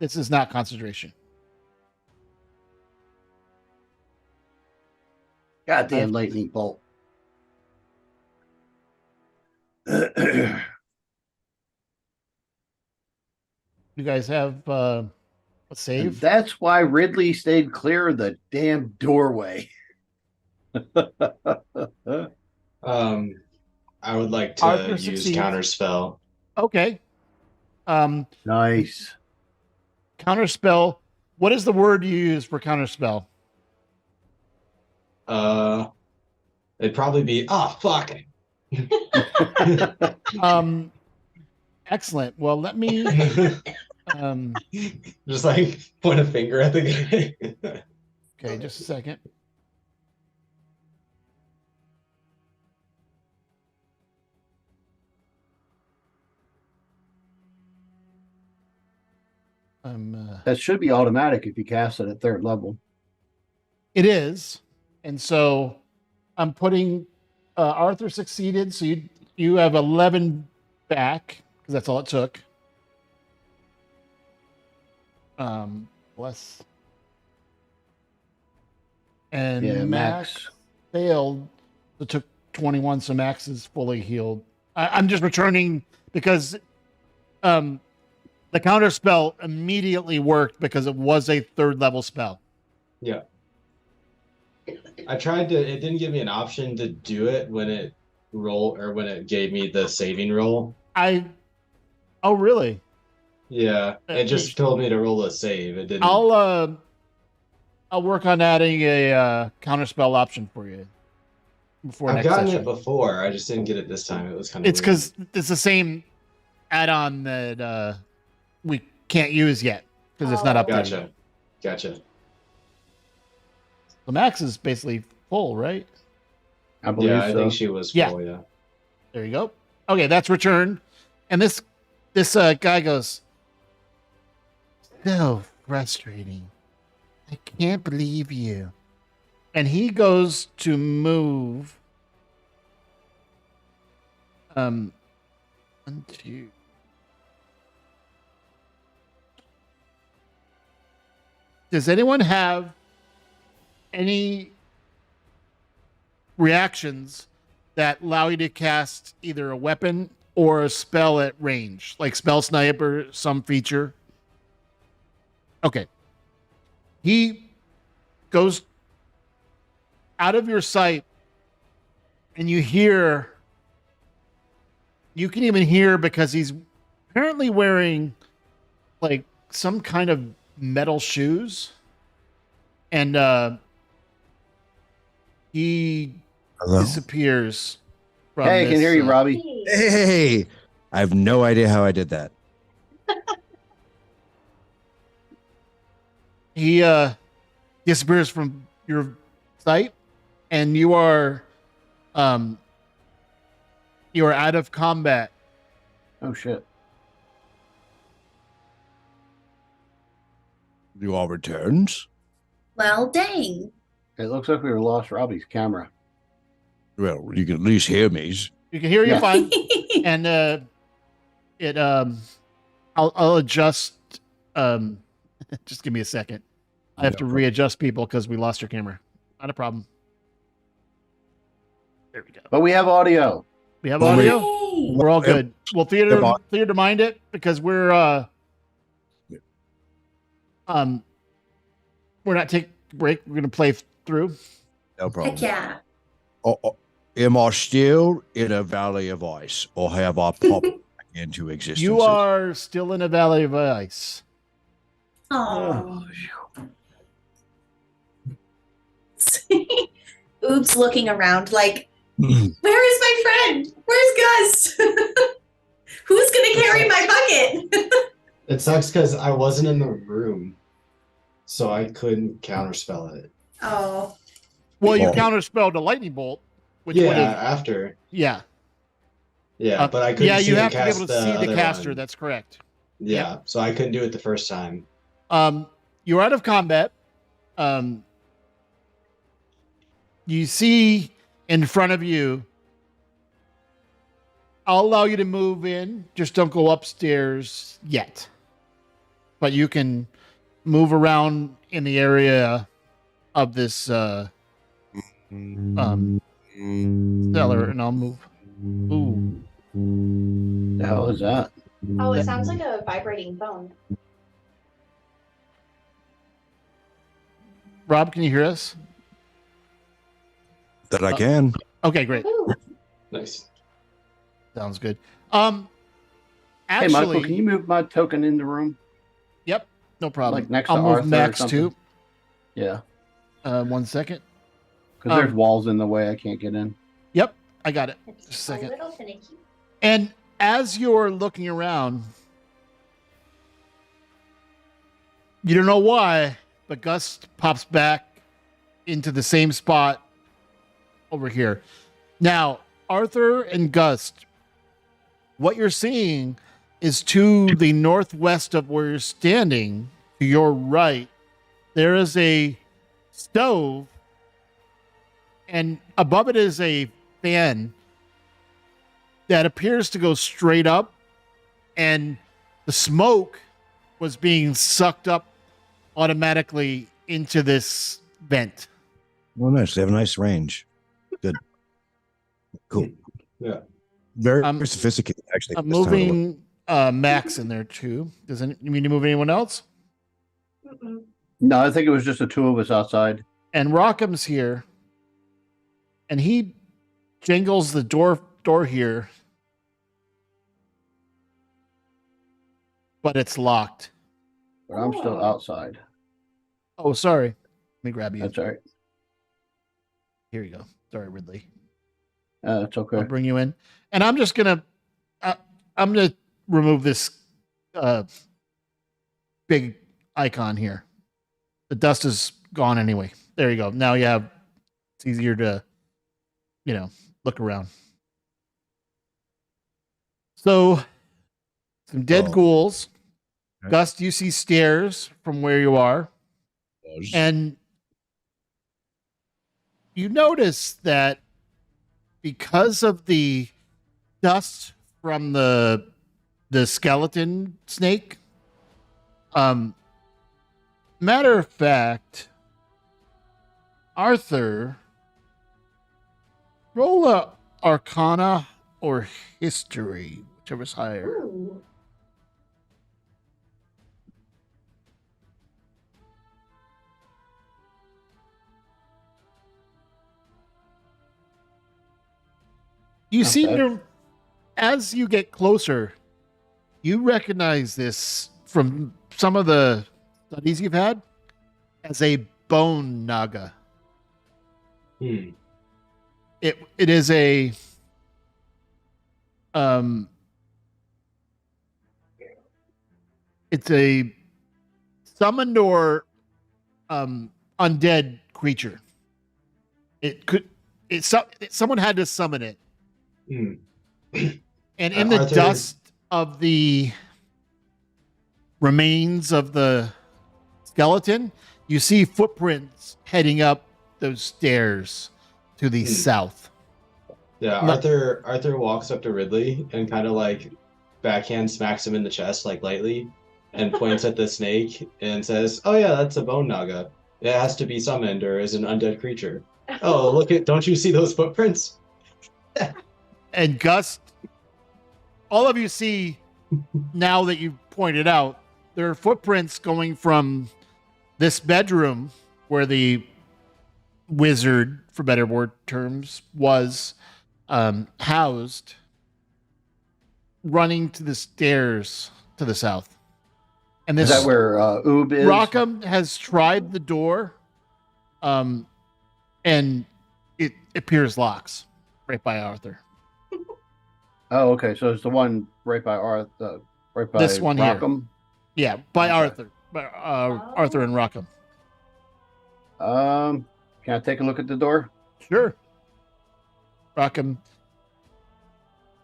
This is not concentration. Goddamn lightning bolt. You guys have a And save? that's why Ridley stayed clear of the damn doorway. I would like to Arthur use succeeds. counterspell. Okay. Nice. Counterspell. What is the word you use for counterspell? It'd probably be fuck. Excellent. Well, let me Just like point a finger at the guy. okay, just a second. That should be automatic if you cast it at 3rd level. It is, and so I'm putting Arthur succeeded, so you have 11 back because that's all it took. Bless. And Yeah, Max failed, so took 21, so Max is fully healed. I'm just returning because the counter spell immediately worked because it was a 3rd level spell. Yeah. I tried to, it didn't give me an option to do it when it when it gave me the saving roll. Oh really? Yeah. It just told me to roll a save. It didn't. I'll work on adding a counter spell option for you before I've next gotten session. it before. I just didn't get it this time. It was kind of It's because it's the same add-on that we can't use yet because it's not Oh. updated. Gotcha. The Max is basically full, right? I believe Yeah, I so. think she was Yeah. full, yeah. There you go. Okay, that's returned. And this guy goes, so frustrating. I can't believe you. And he goes to move. 1, 2. Does anyone have any reactions that allow you to cast either a weapon or a spell at range, like spell sniper, some feature? Okay. He goes out of your sight, and you can even hear, because he's apparently wearing like some kind of metal shoes, and he Hello? disappears from Hey, I can this, hear you, Robbie. Hey! I have no idea how I did that. He disappears from your sight, and you are out of combat. Oh shit. You all returns? Well, dang. It looks like we lost Robbie's camera. Well, you can at least hear me. You can hear you Yeah. fine, and I'll adjust. Just give me a second. I have to readjust people because we lost your camera. Not a problem. There we go. But we have audio. We have Well, audio. Yay. We're all good. Well, theater Yep. mind it, because we're not taking a break. We're gonna play through. No problem. Heck yeah. Am I still in a valley of ice, or have I popped back into existence? You are still in a valley of ice. Oh. Oops, looking around like, where is my friend? Where's Gus? Who's gonna carry my bucket? It sucks because I wasn't in the room, so I couldn't counterspell it. Oh. Well, you Oh. counterspelled a lightning bolt, which Yeah, would have, after. yeah. Yeah, but I couldn't. Yeah, see you the have to be cast able to see the other caster. one. That's correct. Yeah, so I couldn't do it the first time. You're out of combat. You see in front of you. I'll allow you to move in. Just don't go upstairs yet. But you can move around in the area of this cellar, and I'll move. Ooh. The hell is that? Oh, it sounds like a vibrating phone. Rob, can you hear us? That I can. Okay, great. Ooh. Nice. Sounds good. Hey, Actually, Michael, can you move my token in the room? Yep, no problem. Like next I'll to move Arthur or Max something? too. Yeah, 1 second. because there's Um, walls in the way. I can't get in. Yep, I got it. It's Just a second. a little finicky. And as you're looking around, you don't know why, but Gus pops back into the same spot over here. Now, Arthur and Gus, what you're seeing is to the northwest of where you're standing, to your right, there is a stove, and above it is a fan that appears to go straight up, and the smoke was being sucked up automatically into this vent. Well, nice. They have a nice range. Good. Cool. Yeah. Very I'm- sophisticated, actually. I'm this time of the moving Max in there too. You mean to move anyone else? Mm-mm. No, I think it was just the two of us outside. And Rockham's here, and he jingles the door here, but it's locked. But I'm still Oh. outside. Oh, sorry. Let me grab you. That's all right. Here you go. Sorry, Ridley. It's okay. I'll bring you in, and I'm just gonna remove this big icon here. The dust is gone anyway. There you go. Now you have. It's easier to, look around. So, some dead Oh. ghouls. Okay. Gus, you see stairs from where you are, Was. and you notice that because of the dust from the skeleton snake, matter of fact, Arthur, roll a Arcana or history, whichever's higher. Ooh. You seem bad. to, as you get closer, you recognize this from some of the studies you've had as a bone naga. Hmm. It is a it's a summoned or undead creature. Someone had to summon it. Hmm. And in the Arthur- dust of the remains of the skeleton, you see footprints heading up those stairs to the south. Yeah, No- Arthur walks up to Ridley and kind of like backhand smacks him in the chest like lightly and points at the snake and says, "Oh yeah, that's a bone naga. It has to be summoned or is an undead creature." Oh, look at don't you see those footprints? And Gus, all of you see now that you've pointed out, there are footprints going from this bedroom where the wizard, for better word terms, was housed, running to the stairs to the south. And Is this that where Oob is? Rockham has tried the door, and it appears locks right by Arthur. Oh, okay. So it's the one right by Arthur, right by This one here. Rockham. Yeah, by Okay. Arthur. By, Arthur and Rockham. Can I take a look at the door? Sure. Rockham.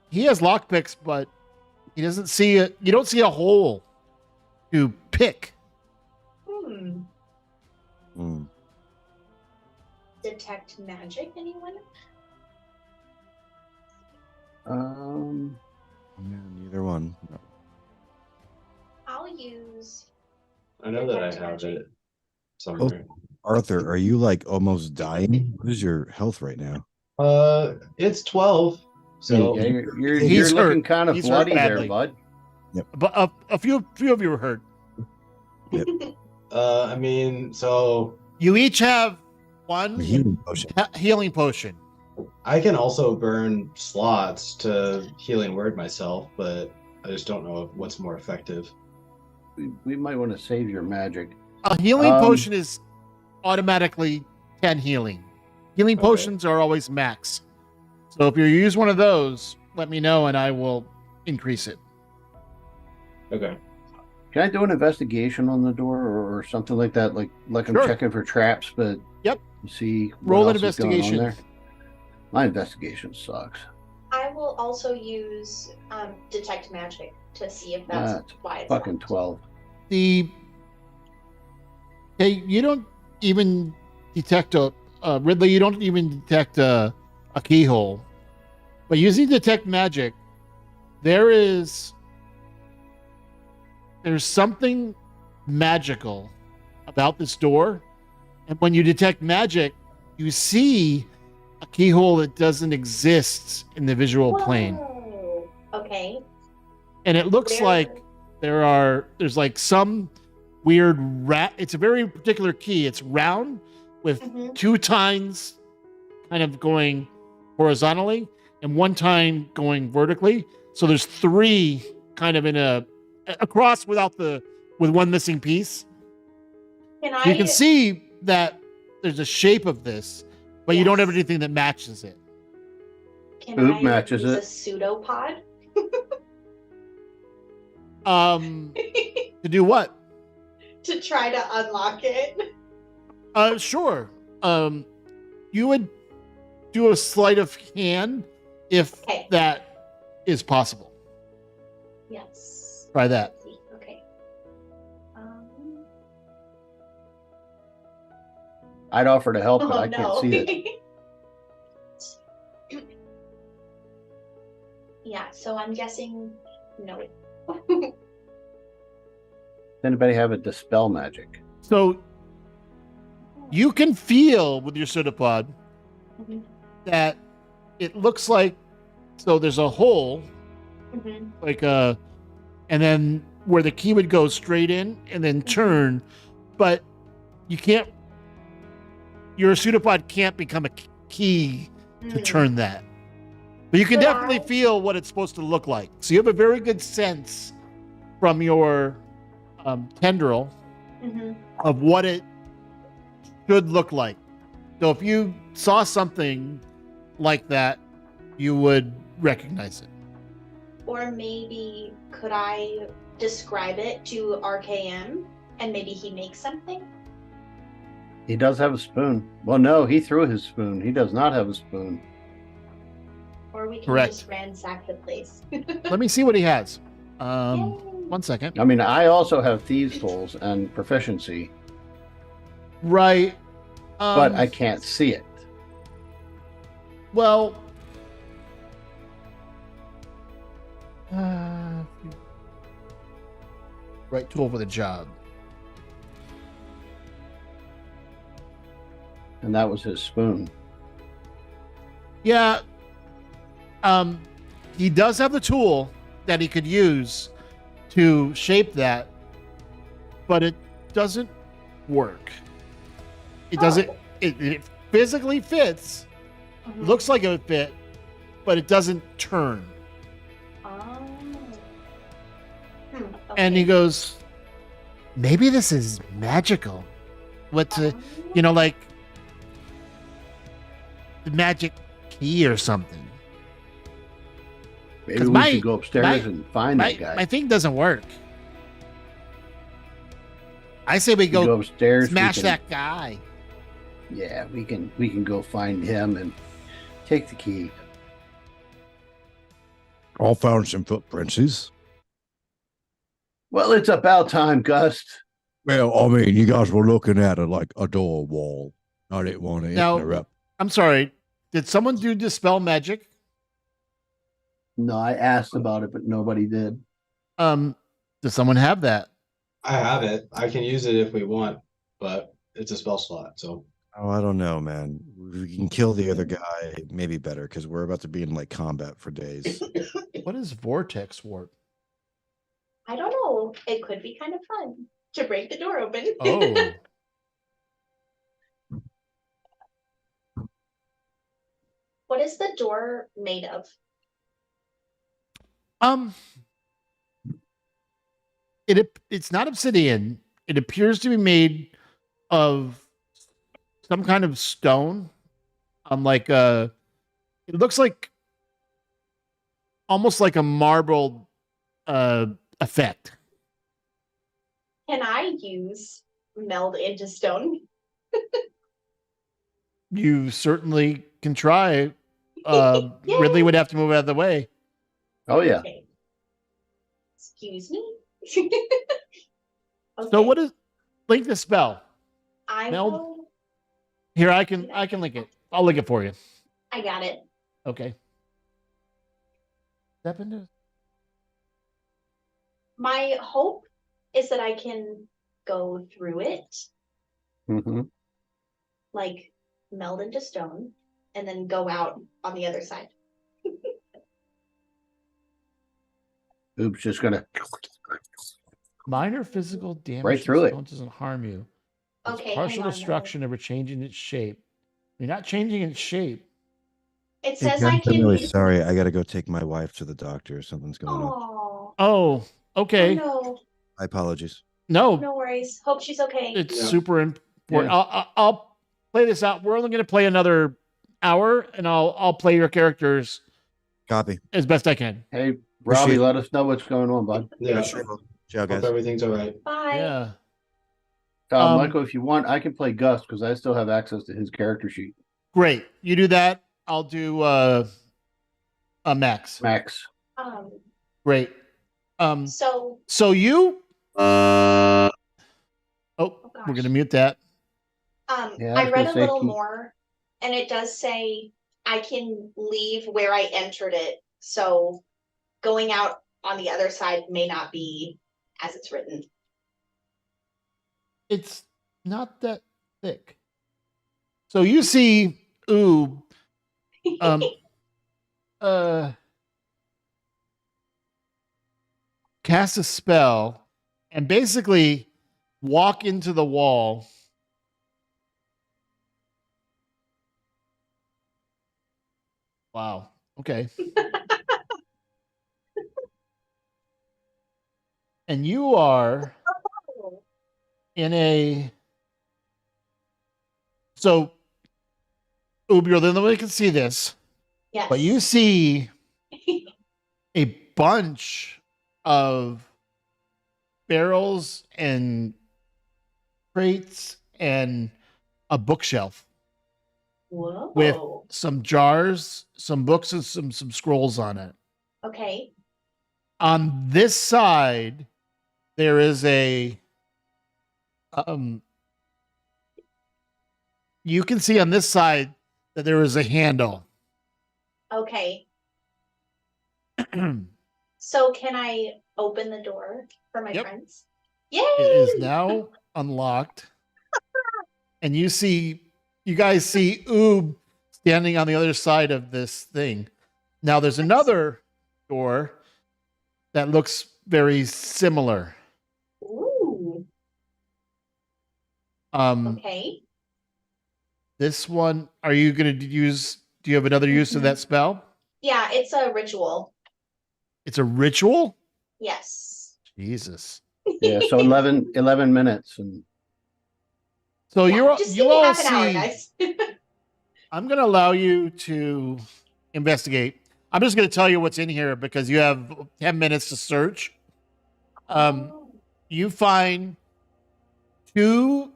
He has lockpicks, but he doesn't see it. You don't see a hole to pick. Hmm. Hmm. Detect magic, anyone? Um, No, neither one. No. I'll use. I know that I have it somewhere. Arthur, are you like almost dying? What is your health right now? It's 12. So yeah, you're He's looking hurt. kind of He's hurt bloody there, badly. bud. But a few of you were hurt. I mean, so You each have one Healing potion. healing potion. I can also burn slots to healing word myself, but I just don't know what's more effective. We might want to save your magic. A healing Um, potion is automatically 10 healing. Healing Okay. potions are always max. So if you use one of those, let me know and I will increase it. Okay. Can I do an investigation on the door or something like that? Like I'm Sure. checking for traps, but Yep. see what Roll an else is going on investigation. there. My investigation sucks. I will also use detect magic to see if that's That's why it's Fucking locked. 12. You don't even detect Ridley, you don't even detect a keyhole. But using detect magic, there's something magical about this door. And when you detect magic, you see a keyhole that doesn't exist in the visual plane. Whoa. Okay. And it looks Where- like there's like some weird it's a very particular key. It's round with Mhm. two tines kind of going horizontally and one tine going vertically. So there's three kind of in a cross with one missing piece. Can I? You can see that there's a shape of this, but you don't have Yes. anything that matches it. Can Oop I matches use it. a pseudopod? To do what? To try to unlock it. Sure. You would do a sleight of hand if Okay. that is possible. Yes. Try that. Let's see. Okay. I'd offer to help, but Oh, I can't see it. Yeah, so I'm guessing no. Does anybody have a dispel magic? So you can feel with your pseudopod Mhm. that it looks like So there's a hole, Mhm. like and then where the key would go straight in and then turn, but you can't. Your pseudopod can't become a key to Mm. turn that. But you can Could definitely I- feel what it's supposed to look like. So you have a very good sense from your tendril Mhm. of what it should look like. So if you saw something like that, you would recognize it. Or maybe could I describe it to RKM and maybe he makes something? He does have a spoon. Well, no, he threw his spoon. He does not have a spoon. Or we can Correct. just ransack the place. Let me see what he has. Yay. 1 second. I mean, I also have thieves' tools and proficiency, Right. but I can't see it. Well, right tool for the job. And that was his spoon. Yeah. He does have the tool that he could use to shape that, but it doesn't work. It doesn't. Oh. It physically fits. Mhm. Looks like it would fit, but it doesn't turn. Oh. And he Okay. goes, maybe this is magical. What's a, you know, like the magic key or something. Maybe 'Cause we my- should go upstairs my- and find My, that guy. my thing doesn't work. I say we We go go upstairs. we smash can- that guy. Yeah, we can go find him and take the key. I found some footprints. Well, it's about time, Gus. Well, I mean, you guys were looking at a door wall. I didn't want to Now- interrupt. I'm sorry. Did someone do dispel magic? No, I asked about it, but nobody did. Does someone have that? I have it. I can use it if we want, but it's a spell slot. So Oh, I don't know, man. We can kill the other guy, maybe better, because we're about to be in like combat for days. What is vortex warp? I don't know. It could be kind of fun to break the door open. Oh, What is the door made of? it's not obsidian. It appears to be made of some kind of stone. It looks like almost like a marble effect. Can I use meld into stone? You certainly can try. Ridley Yay. would have to move out of the way. Oh yeah. Okay. Excuse me. So Okay, what is link the spell? I Meld? will- Here, I can link it. I'll link it for you. I got it. Okay. Step into My hope is that I can go through it, hmm like meld into stone, and then go out on the other side. Oops, just gonna. minor physical damage. Right to through it. stone doesn't harm you. It's Okay, partial hang on, destruction ever changing its shape. You're not changing its shape. It Hey, says guys, I I'm can. really sorry. I got to go take my wife to the doctor. Something's going on. Oh, Oh, okay. no, My apologies. No, no worries. Hope she's okay. it's Yeah. super important. Yeah. I'll play this out. We're only going to play another hour, and I'll play your characters Copy. as best I can. Hey, Robbie, Appreciate- let us know what's going on, bud. yeah, Ciao, hope guys. everything's all right. Bye. Yeah. Michael, if you want, I can play Gus because I still have access to his character sheet. Great. You do that. I'll do Max. Max. Great. So, So you oh we're gosh. gonna mute that. Yeah, I was I read gonna a say, little can- more, and it does say I can leave where I entered it. So, going out on the other side may not be as it's written. It's not that thick. So you see Oob cast a spell and basically walk into the wall. Wow. Okay. And you are in a. So, Oob, you're the only one who can see this, Yes. but you see a bunch of barrels and crates and a bookshelf Whoa. with some jars, some books, and some scrolls on it. Okay. On this side, there is a you can see on this side that there is a handle. Okay. So can I open the door for my Yep. friends? Yay! It is now unlocked. And you guys see Oob standing on the other side of this thing. Now there's another door that looks very similar. Ooh. Okay. This one, are you going to use, do you have another use of that spell? Yeah, it's a ritual. It's a ritual? Yes. Jesus. Yeah, so 11 minutes. And So Yeah, just give me all half an hour, see, guys. I'm going to allow you to investigate. I'm just going to tell you what's in here because you have 10 minutes to search. You find 2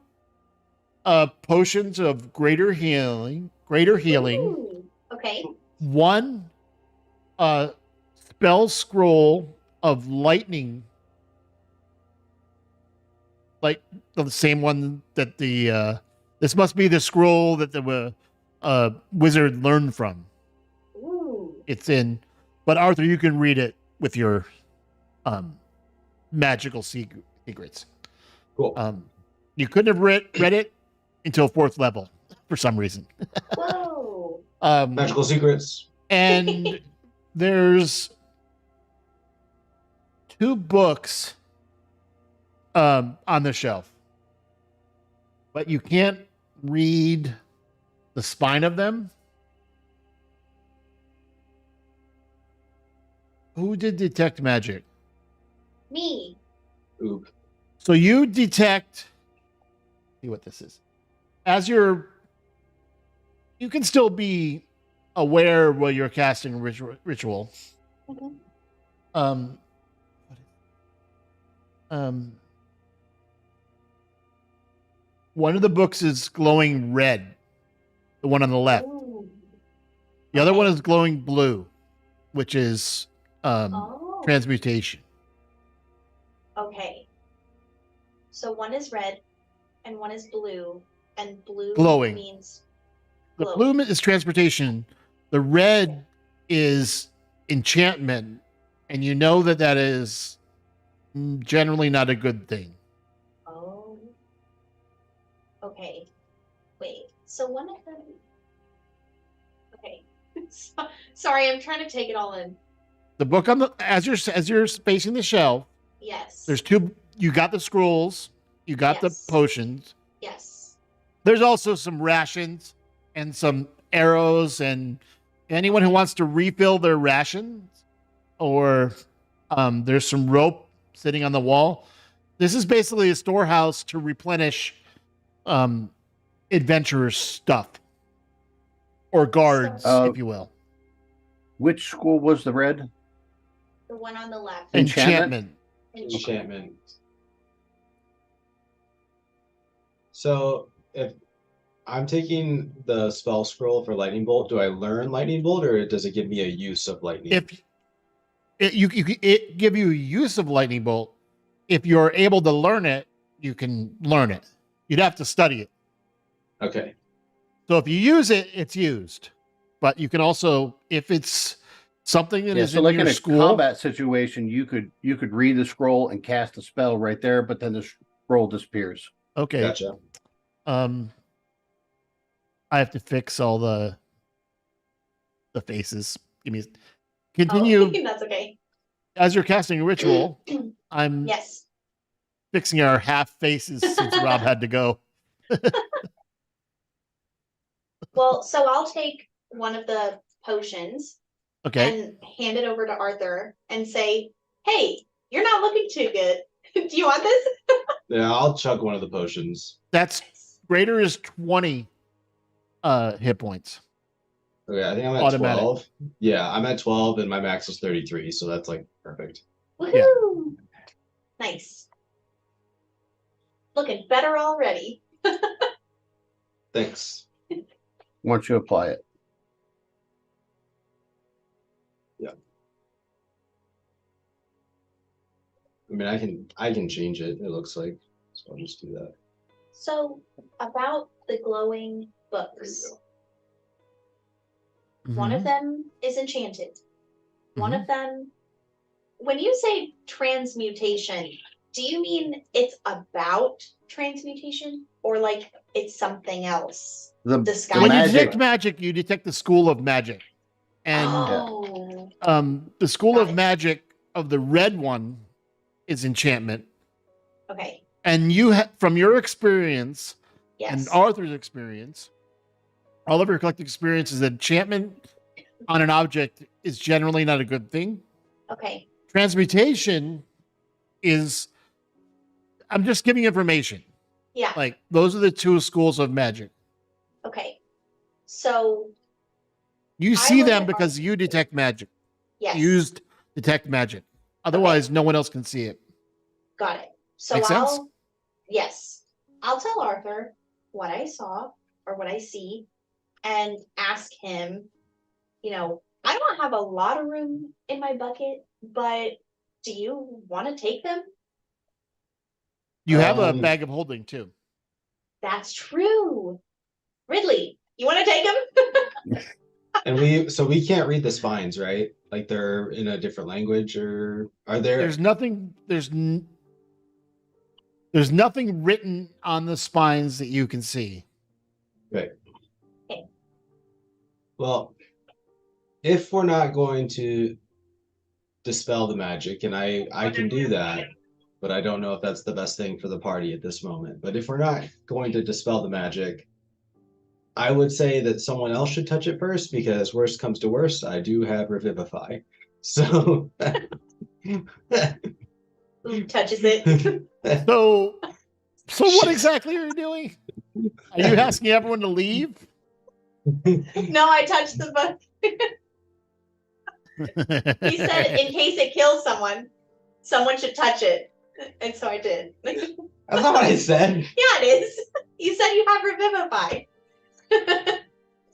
potions of greater healing, Ooh. Okay. 1 spell scroll of lightning, like the same one that this must be the scroll that the wizard learned from. Ooh. It's in, but Arthur, you can read it with your magical secrets. Cool. You couldn't have read it until 4th level for some reason. Whoa. Magical secrets. And there's 2 books on the shelf, but you can't read the spine of them. Who did detect magic? Me. Oob. So you detect. See what this is. As you can still be aware while you're casting ritual. Mhm. One of the books is glowing red, the one on the left. Ooh. The other Okay. one is glowing blue, which is Oh. transmutation. Okay. So one is red and one is blue, and blue Glowing. means The glowing. blue is transportation. The red is enchantment, and you know that is generally not a good thing. Oh. Okay. Wait. So one of them. Okay. Sorry, I'm trying to take it all in. The book on the as you're spacing the shelf, Yes. there's 2. You got the scrolls, you got Yes. the potions. Yes. There's also some rations and some arrows, and anyone who wants to refill their rations, or there's some rope sitting on the wall. This is basically a storehouse to replenish adventurers' stuff, or guards, So- if you will. which school was the red? The one on the left. Enchantment? Enchantment. So if I'm taking the spell scroll for lightning bolt, do I learn lightning bolt, or does it give me a use of lightning? If it give you use of lightning bolt, if you're able to learn it, you can learn it. You'd have to study it. Okay. So if you use it, it's used. But you can also, if it's something that Yeah, is so in like your in a school, combat situation, you could read the scroll and cast a spell right there, but then the scroll disappears. okay. Gotcha. I have to fix all the faces. Give me Oh, continue. that's okay. as you're casting a ritual, I'm Yes. fixing our half faces since Rob had to go. Well, so I'll take one of the potions Okay. and hand it over to Arthur and say, "Hey, you're not looking too good. Do you want this?" Yeah, I'll chug one of the potions. That's greater is 20 hit points. Okay, I think I'm at Automatic. 12. Yeah, I'm at 12 and my max is 33, so that's like perfect. Woohoo! Nice. Looking better already. Thanks. Once you apply it. I mean, I can change it. It looks like, so I'll just do that. So, about the glowing books, one of them is enchanted. One of them, when you say transmutation, do you mean it's about transmutation or like it's something else? The Disguise. When you magic. detect magic, you detect the school of magic. And the school Got of it. magic of the red one is enchantment. Okay. And from your experience Yes. and Arthur's experience, all of your collective experience is that enchantment on an object is generally not a good thing. Okay. Transmutation is, I'm just giving information. Yeah. Like, those are the two schools of magic. Okay. So, You see look them at because you detect magic. yes. Used detect magic. Otherwise, no one else can see it. Got it. So Make sense? yes, I'll tell Arthur what I saw or what I see and ask him, I don't have a lot of room in my bucket, but do you want to take them? You have a bag of holding too. That's true. Ridley, you want to take them? And we can't read the spines, right? Like they're in a different language, or are there? There's nothing written on the spines that you can see. Right. Well, if we're not going to dispel the magic, and I can do that, but I don't know if that's the best thing for the party at this moment. But if we're not going to dispel the magic, I would say that someone else should touch it first, because worst comes to worst, I do have Revivify. So Who touches it? So what exactly are you doing? Are you asking everyone to leave? No, I touched the book. He said in case it kills someone should touch it. And so I did. That's not what I said. Yeah, it is. You said you have Revivify.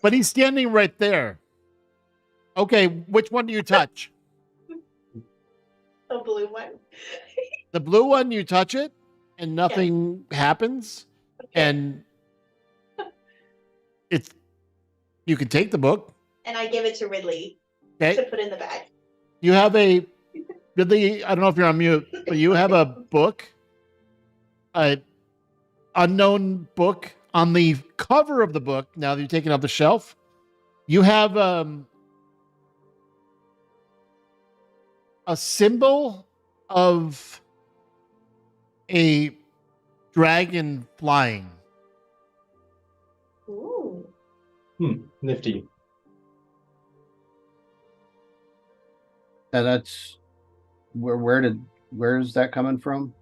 But he's standing right there. Okay, which one do you touch? The blue one. The blue one, you touch it, and nothing happens. And you can take the book. And I give it to Ridley Okay. to put in the bag. You have Ridley, I don't know if you're on mute, but you have a book, an unknown book. On the cover of the book, now that you're taking it off the shelf, you have a symbol of a dragon flying. Ooh. Nifty. And that's where is that coming from?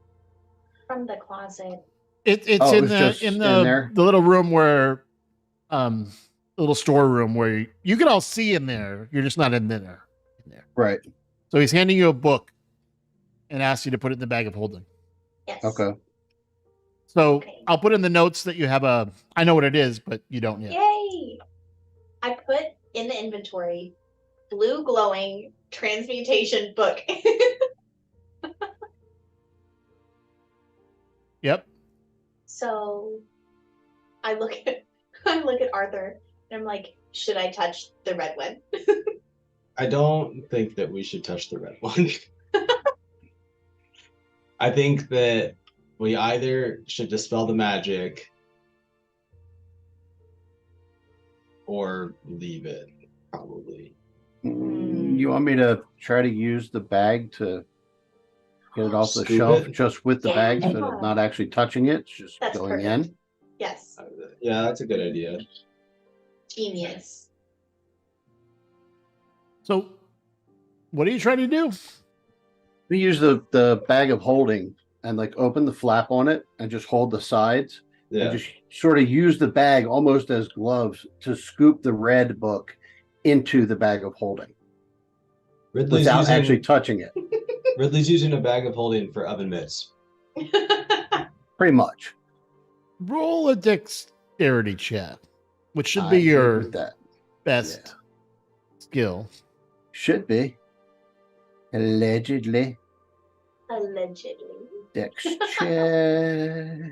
From the closet. It's Oh, in it's the just in in the there? the little room where, the little storeroom where you can all see in there. You're just not in there. Right. So he's handing you a book and asks you to put it in the bag of holding. Yes. Okay. So Okay. I'll put in the notes that you have I know what it is, but you don't yet. Yay! I put in the inventory blue glowing transmutation book. Yep. So I look at Arthur and I'm like, should I touch the red one? I don't think that we should touch the red one. I think that we either should dispel the magic or leave it, probably. You want me to try to use the bag to get it off the Scoop shelf it? just with the bag instead Yeah. of not actually touching it? It's just That's going perfect. in. Yes. Yeah, that's a good idea. Genius. So, what are you trying to do? We use the bag of holding and like open the flap on it and just hold the sides Yeah. and just sort of use the bag almost as gloves to scoop the red book into the bag of holding Ridley's without using actually touching it. Ridley's using a bag of holding for oven mitts. Pretty much. Roll a dexterity check, which should I be agree your with that. best Yeah. skill. Should be. Allegedly. Allegedly. Dex check.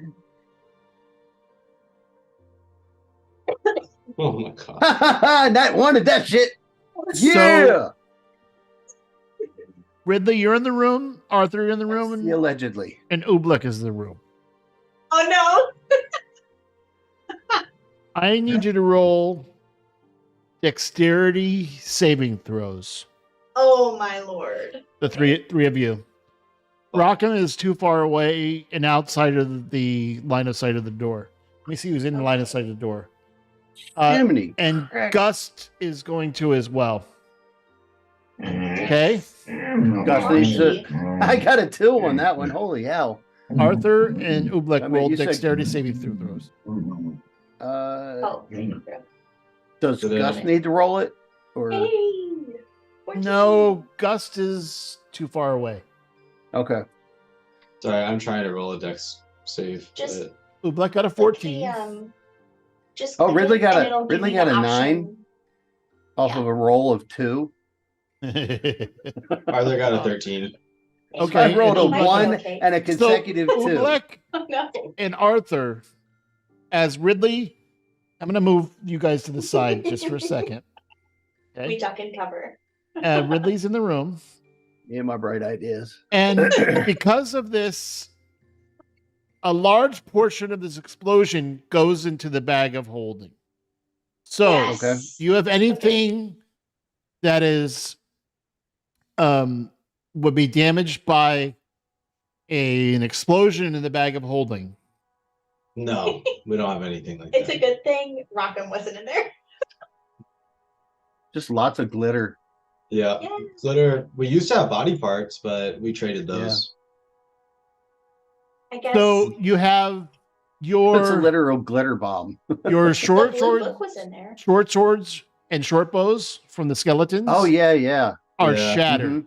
Oh my god. That wanted that shit. So- Yeah. Ridley, you're in the room. Arthur, you're in the room, The allegedly. and Oobleck is in the room. Oh no! I need you to roll dexterity saving throws. Oh my lord. The three of you. Rockham is too far away and outside of the line of sight of the door. Let me see who's in the line of sight of the door. Jiminy. And Correct. Gust is going to as well. Okay? Gus needs to. I got a 2 on that one. Holy hell. Arthur and Oobleck I mean, roll you said- dexterity saving throws. Oh, thank you. Does So then- Gus need to roll it? Or Hey. What'd you No, Gust is too far away. okay. Sorry, I'm trying to roll a dex save. Just- but- Oobleck got a do? 14. Just Oh, click Ridley it got and a- it'll give Ridley you got the a option. 9? Off Yeah. of a roll of 2. Arthur got a 13. Okay, I rolled a and Oobleck- 1 Okay. and a consecutive 2. Oobleck Oh no. and Arthur, as Ridley, I'm going to move you guys to the side just for a second. We Okay? duck and cover. Ridley's in the room. Me and my bright ideas. And because of this, a large portion of this explosion goes into the bag of holding. So, Yes. okay. do you have anything that is would be damaged by an explosion in the bag of holding? No, we don't have anything like It's that. a good thing Rockham wasn't in there. Just lots of glitter. Yeah. Yeah. Glitter. We used to have body parts, but we traded those. I guess. So you have It's a your literal glitter bomb. your the short blue swords, book was in there. short swords and short bows from the skeletons. Oh yeah, yeah. are Yeah. shattered. Mhm.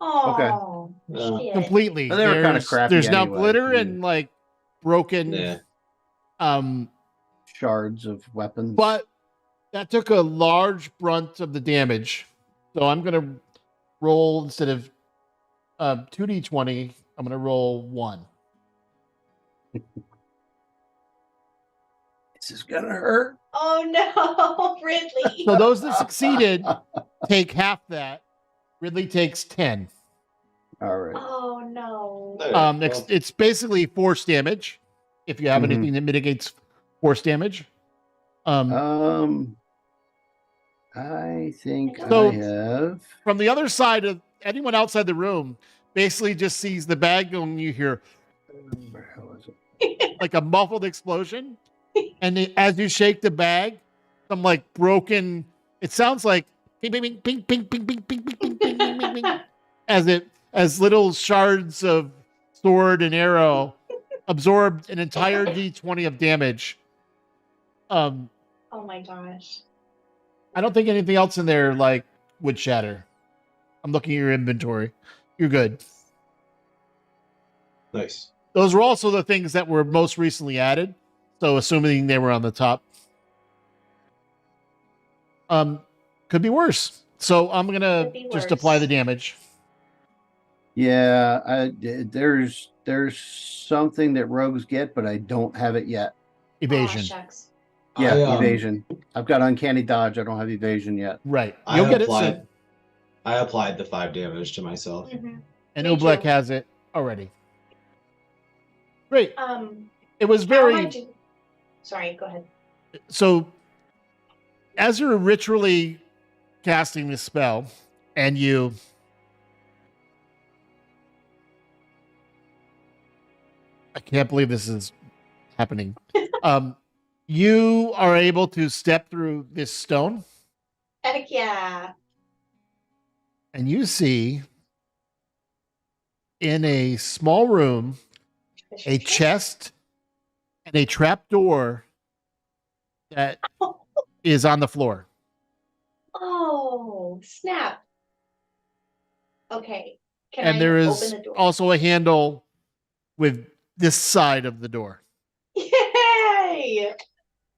Oh, shit. Completely. But they were kinda There's- crappy There's now anyway. glitter Yeah. and like broken. Yeah. Shards of weapons. But that took a large brunt of the damage. So I'm gonna roll instead of 2d20. I'm gonna roll 1. This is gonna hurt. Oh no, Ridley. So those that succeeded take half that. Ridley takes 10. All right. Oh no. It's basically force damage. If you have Mhm. anything that mitigates force damage. I think So- I have. From the other side of anyone outside the room basically just sees the bag going. You hear Where the hell is it? like a muffled explosion, and as you shake the bag, some like broken. It sounds like ping, ping, ping, ping, ping, ping, ping, ping, ping, ping, ping, ping, ping, ping, as little shards of sword and arrow absorbed an entire d20 of damage. Oh my gosh. I don't think anything else in there like would shatter. I'm looking at your inventory. You're good. Nice. Those were also the things that were most recently added. So assuming they were on the top. Could be worse. So I'm gonna Could be just worse. apply the damage. Yeah, there's something that rogues get, but I don't have it yet. Evasion. Aw, shucks. Yeah, I, evasion. I've got uncanny dodge. I don't have evasion yet. Right. I You'll get it applied. soon. I applied the 5 damage to myself. Mhm. And Me Oobleck too. has it already. Great. It was How am I very do- Sorry, go ahead. so as you're ritually casting this spell and you I can't believe this is happening. You are able to step through this stone, Heck yeah. and you see in a small room a chest and a trap door that is on the floor. Oh, snap. Okay. Can And I there open is the door? also a handle with this side of the door. Yay!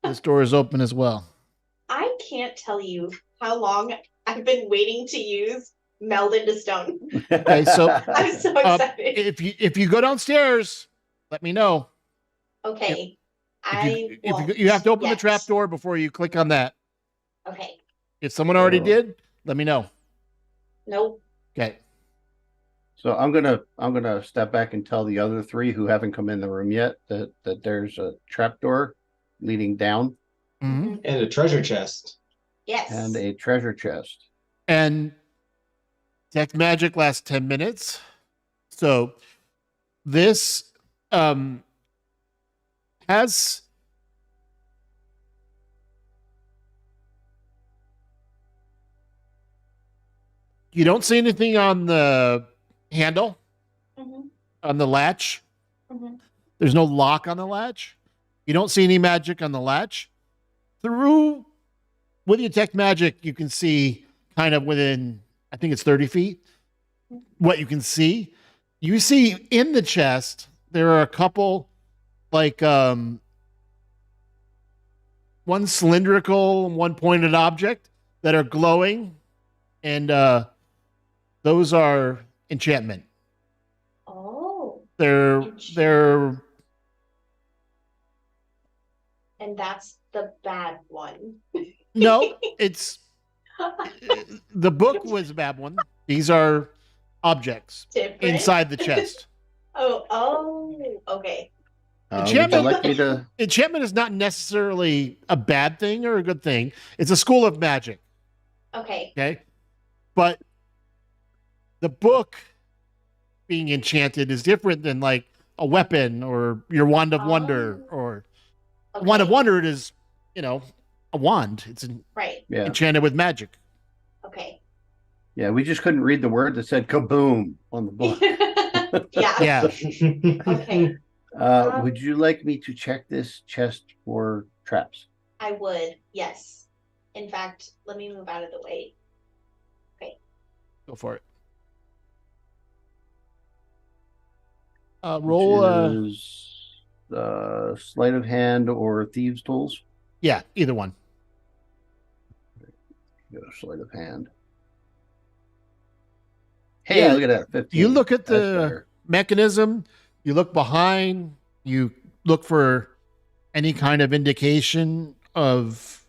This door is open as well. I can't tell you how long I've been waiting to use meld into stone. Okay, so I'm so excited. if you go downstairs, let me know. Okay. If you have to open the trap door before you click on that. Okay. If someone already did, let me know. Nope. Okay. So I'm gonna step back and tell the other three who haven't come in the room yet that there's a trapdoor leading down Mm-hmm. And a treasure chest. Yes. and a treasure chest. And detect magic lasts 10 minutes. So this has you don't see anything on the handle, Mhm, on the latch. mhm. There's no lock on the latch. You don't see any magic on the latch. Through with your detect magic, you can see kind of within, I think it's 30 feet, what you can see. You see in the chest, there are a couple like one cylindrical and one pointed object that are glowing, and those are enchantment. Oh, They're and that's the bad one. no, it's the book was a bad one. These are objects Different. inside the chest. Oh, okay. Would you like me to? Enchantment is not necessarily a bad thing or a good thing. It's a school of magic. Okay. Okay. But the book being enchanted is different than like a weapon or your wand of wonder or Okay. wand of wonder. It is, a wand. It's Right. Yeah, enchanted with magic. Okay. yeah. We just couldn't read the word that said "kaboom" on the book. Yeah. Yeah. Okay. Would you like me to check this chest for traps? I would. Yes. In fact, let me move out of the way. Go for it. Roll. Which is sleight of hand or thieves' tools. Yeah, either one. Go sleight of hand. Hey, Yeah, look at that! 15. You look at That's the better. mechanism, you look behind, you look for any kind of indication of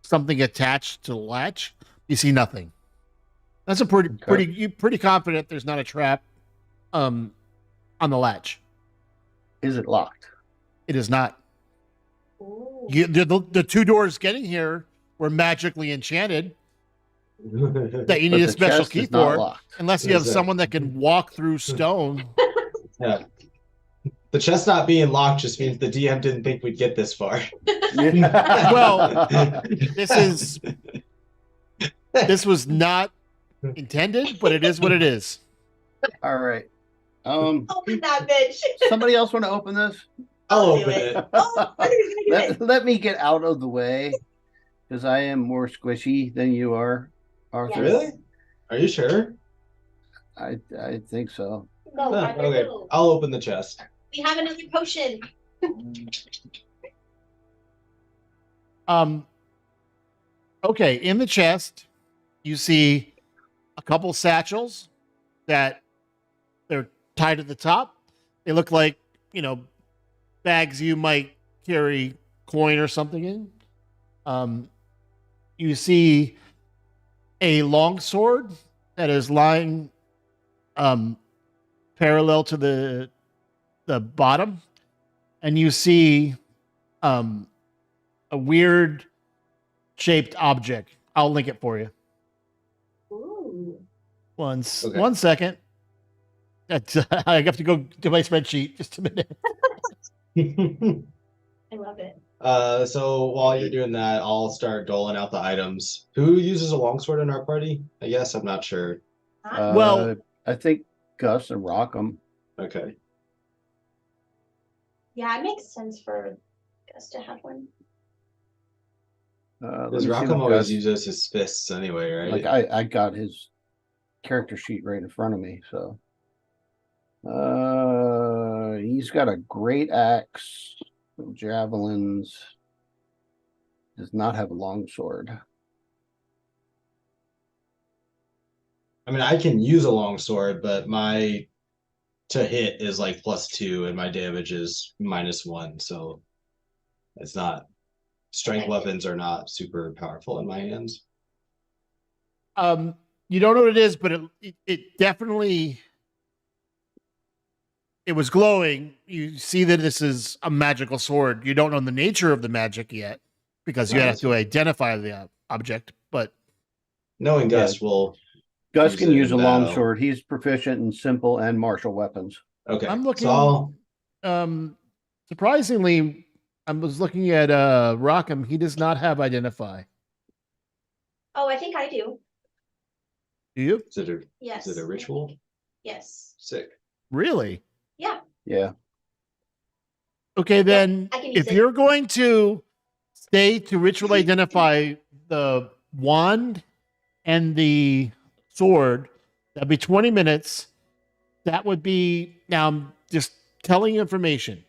something attached to the latch. You see nothing. That's a you're pretty confident there's not a trap on the latch. Is it locked? It is not. Ooh. The two doors getting here were magically enchanted that you But need a the special chest key is not for, locked. unless you have Exactly. someone that can walk through stone. Yeah. The chest not being locked just means the DM didn't think we'd get this far. Well, this was not intended, but it is what it is. All right. Open that bitch. Somebody else want to open this? I'll do open it. it. Oh, Arthur's gonna do it. Let me get out of the way because I am more squishy than you are, Arthur. Yes. Really? Are you sure? I think so. Go, Huh, Arthur, okay, go. I'll open the chest. We have another potion. Okay, in the chest, you see a couple satchels that they're tied at the top. They look like, bags you might carry coin or something in. You see a long sword that is lying parallel to the bottom, and you see a weird shaped object. I'll link it for you. Ooh. Okay. 1 second. That's, I have to go to my spreadsheet. Just a minute. I love it. So while you're doing that, I'll start doling out the items. Who uses a longsword in our party? I guess I'm not sure. Well- I think Gus and Rockham. Okay. Yeah, it makes sense for us to have one. Because Rockham always uses his fists anyway, right? Like I got his character sheet right in front of me, so he's got a great axe, javelins, does not have a longsword. I mean, I can use a longsword, but my to hit is like +2 and my damage is -1, so it's not strength weapons are not super powerful in my hands. You don't know what it is, but it definitely it was glowing. You see that this is a magical sword. You don't know the nature of the magic yet because you Right. have to identify the object. But Knowing Yeah. Gus will Gus Use can it use a in battle. longsword. He's proficient in simple and martial weapons. okay. I'm looking. So I'll, Surprisingly, I was looking at Rockham. He does not have identify. Oh, I think I do. Do you Yes. is it a ritual? Yes. Sick. really? Yeah. Yeah. Okay, then I can use if it. you're going to stay to ritual identify the wand and the sword, that'd be 20 minutes. That would be, now I'm just telling you information.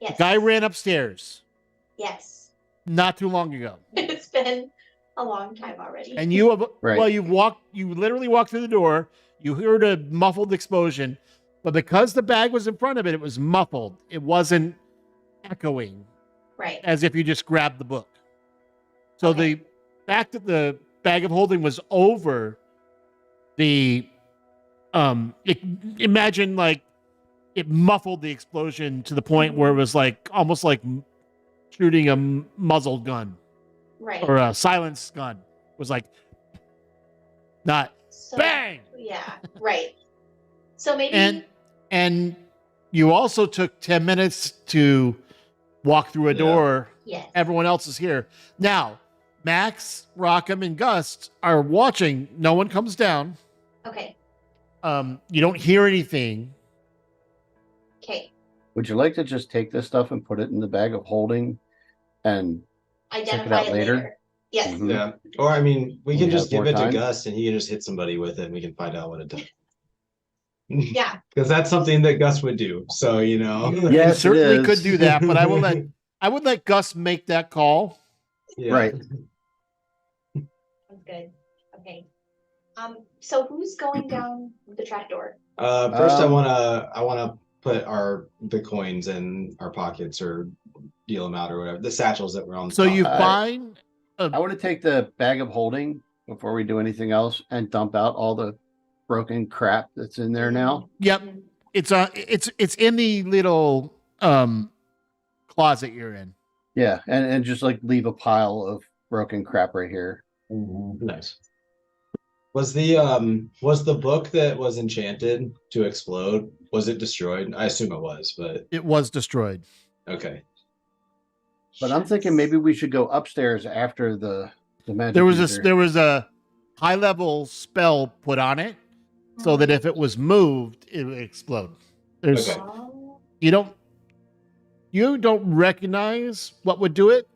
Yes. The guy ran upstairs Yes. not too long ago. It's been a long time already. And you have, Right. well, you literally walked through the door. You heard a muffled explosion, but because the bag was in front of it, it was muffled. It wasn't echoing Right. as if you just grabbed the book. So Okay. the fact that the bag of holding was over the, imagine like it muffled the explosion to the point where it was like almost like shooting a muzzled gun Right. or a silenced gun. It was like not So, bang. yeah. Right. So maybe. And you also took 10 minutes to walk through a Yeah. door. Yes. Everyone else is here. Now, Max, Rockham, and Gus are watching. No one comes down. Okay. You don't hear anything. Okay. Would you like to just take this stuff and put it in the bag of holding and Identify out it later? later. Yes. Mhm. Yeah. Or I mean, we We can have just give more it time? to Gus and he can just hit somebody with it and we can find out what it does. Yeah. Because that's something that Gus would do. So, you know. You Yes, it certainly is. could do that, but I would let Gus make that call. Yeah. Right. Sounds good. Okay. So who's going down the trapdoor? First Um, I wanna put the coins in our pockets or deal them out or whatever. The satchels that were on the So top. you I- find I want to take the bag of holding before we do anything else and dump out all the broken crap that's in there now. yep, it's in the little closet you're in. Yeah, and just like leave a pile of broken crap right here. Nice. Was the book that was enchanted to explode, was it destroyed? I assume it was, but It was destroyed. okay. But I'm thinking maybe we should go upstairs after the magic. There user. was a high level spell put on it so that if it was moved, it would explode. There's Okay. Oh, you don't recognize what would do it,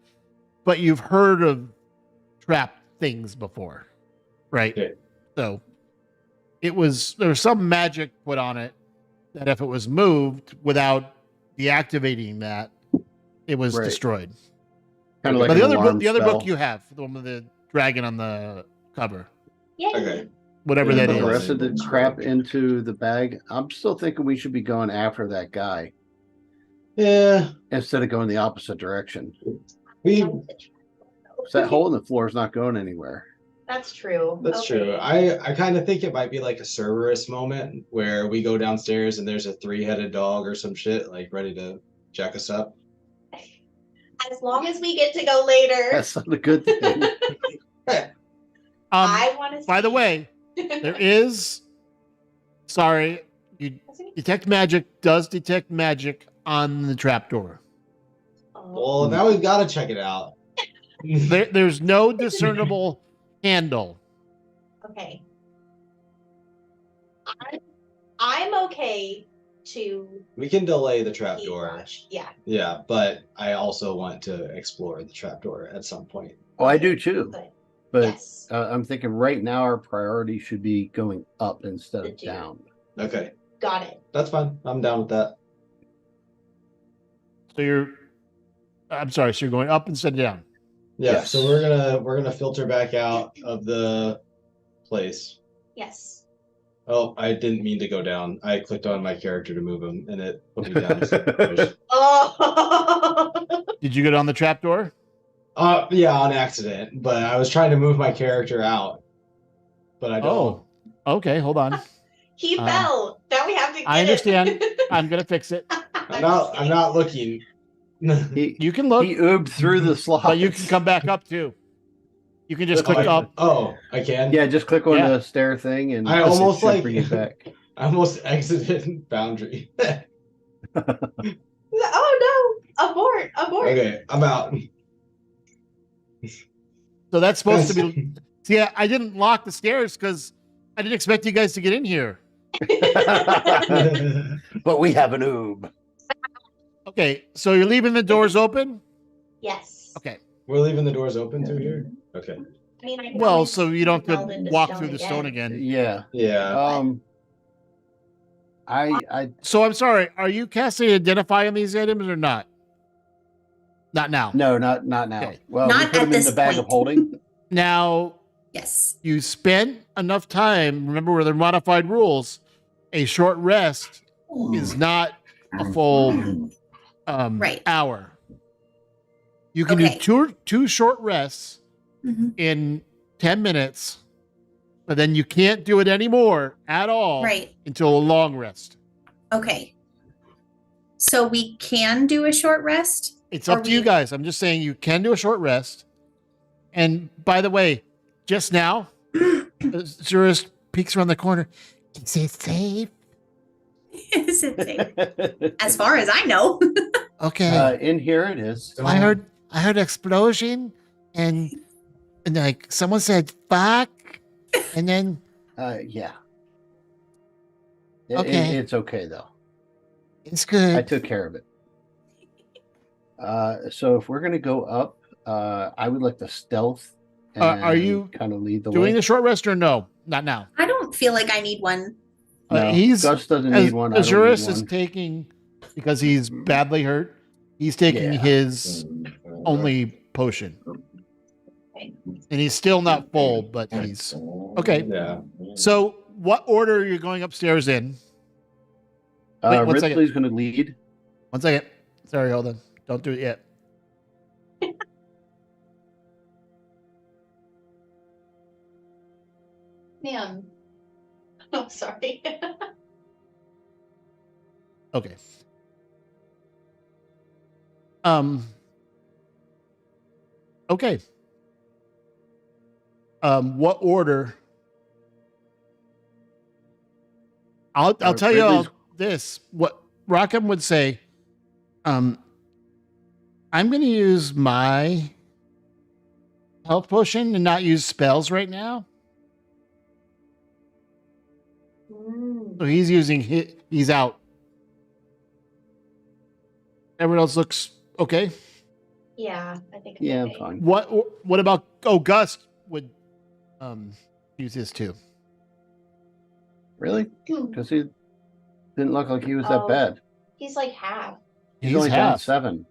but you've heard of trap things before, right? Okay. So there was some magic put on it that if it was moved without deactivating that, it was Right. destroyed. Kind of like But an the other alarm book spell. you have, the one with the dragon on the cover, yay. Okay. whatever Yeah, that Put is. the rest of the crap into the bag. I'm still thinking we should be going after that guy Yeah. instead of going the opposite direction. We 'Cause that hole in the floor is not going anywhere. That's true. That's Okay. true. I kind of think it might be like a Cerberus moment where we go downstairs and there's a 3-headed dog or some shit like ready to jack us up. As long as we get to go later. That's not a good thing. I want to. By the way, there is Sorry, you detect magic does detect magic on the trapdoor. Oh, Well, now we've got to check it out. There's no discernible handle. okay. I'm okay to We can delay the keep trapdoor. watch. Yeah. Yeah, but I also want to explore the trapdoor at some point. Oh, I do too. Good. But Yes. I'm thinking right now our priority should be going up instead of The down. Okay, Got it. that's fine. I'm down with that. So I'm sorry, so you're going up instead of down. Yeah, Yes. so we're gonna filter back out of the place. Yes. Oh, I didn't mean to go down. I clicked on my character to move him, and it put me down. Oh. Did you go down the trapdoor? Yeah, on accident. But I was trying to move my character out, but I don't. Oh, okay. Hold on. He fell. Now we have to get I understand. it. I'm gonna fix it. I'm not looking. You can look, He oobed through the slots. but you can come back up too. You can just click up. Oh, I can. Yeah, just click on Yeah. the stair thing and I it almost should like- bring it back. I almost exited boundary. Oh no! Abort! Abort! Okay, I'm out. So that's supposed to be. See, I didn't lock the stairs because I didn't expect you guys to get in here. But we have an oob. Okay, so you're leaving the doors open. Yes. Okay. We're leaving the doors open through here. Okay. I mean, I can Well, always so you don't have meld to into walk stone through the stone again. Yeah. Yeah. I So I'm sorry. Are you casting identify on these items or not? Not now. no, not now. Okay. Well, Not we put at them in this the bag of point. holding. Now Yes. you spent enough time. Remember, where the modified rules, a short rest is not a full Right. hour. You can Okay. do two short rests Mhm. in 10 minutes, but then you can't do it anymore at all Right. until a long rest. Okay. So we can do a short rest? It's Are up to you we- guys. I'm just saying you can do a short rest. And by the way, just now, Zurist peeks around the corner. Is it safe? Is it safe? As far as I know. Okay. In here it is. I heard explosion and like someone said fuck and then Yeah. Okay. It's okay though. it's I good. took care of it. So if we're gonna go up, I would like to stealth. Are you kind of lead the Doing way? the short rest or no? Not now. I don't feel like I need one. No, He's Gus doesn't need one. I don't need Azurus is one. taking because he's badly hurt. He's taking Yeah. his only potion, and he's still not full, but he's okay. Yeah. So, what order are you going upstairs in? Wait, 1 second. Ridley's gonna lead. 1 second. Sorry, hold on. Don't do it yet. Man. Oh, sorry. Okay. Okay. What order? I'll tell you all Ridley's- this. What Rockham would say. I'm going to use my health potion and not use spells right now. Mm. So he's using he's out. Everyone else looks okay. Yeah, I think. Yeah, I'm okay. fine. What about Gus would use his too. Really? Because he didn't look like he was that Oh. bad. He's like half. He's only down half. 7.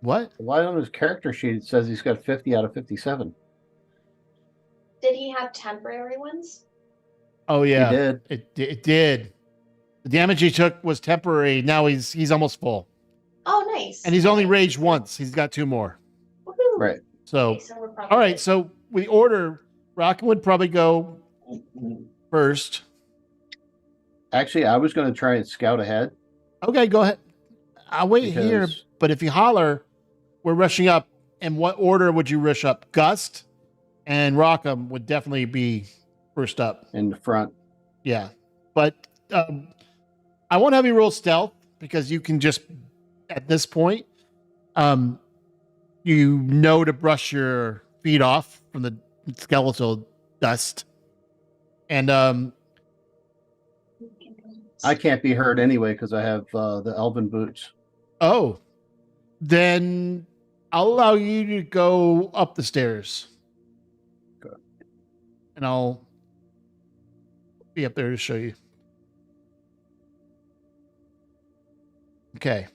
What? Why on his character sheet it says he's got 50 out of 57? Did he have temporary ones? Oh yeah. He did. It did. The damage he took was temporary. Now he's almost full. Oh, nice. And he's only Okay. raged once. He's got 2 more. Woohoo. Right. So Okay, so we're probably all right, good. so we order Rocket would probably go first. Actually, I was going to try and scout ahead. Okay, go ahead. I'll wait here, Because- but if you holler, we're rushing up. And what order would you rush up? Gust and Rockham would definitely be first up. In the front. Yeah. but I won't have you roll stealth because you can just at this point, you know to brush your feet off from the skeletal dust, and I can't be hurt anyway because I have the elven boots. oh, then I'll allow you to go up the stairs. Good. And I'll be up there to show you. Okay.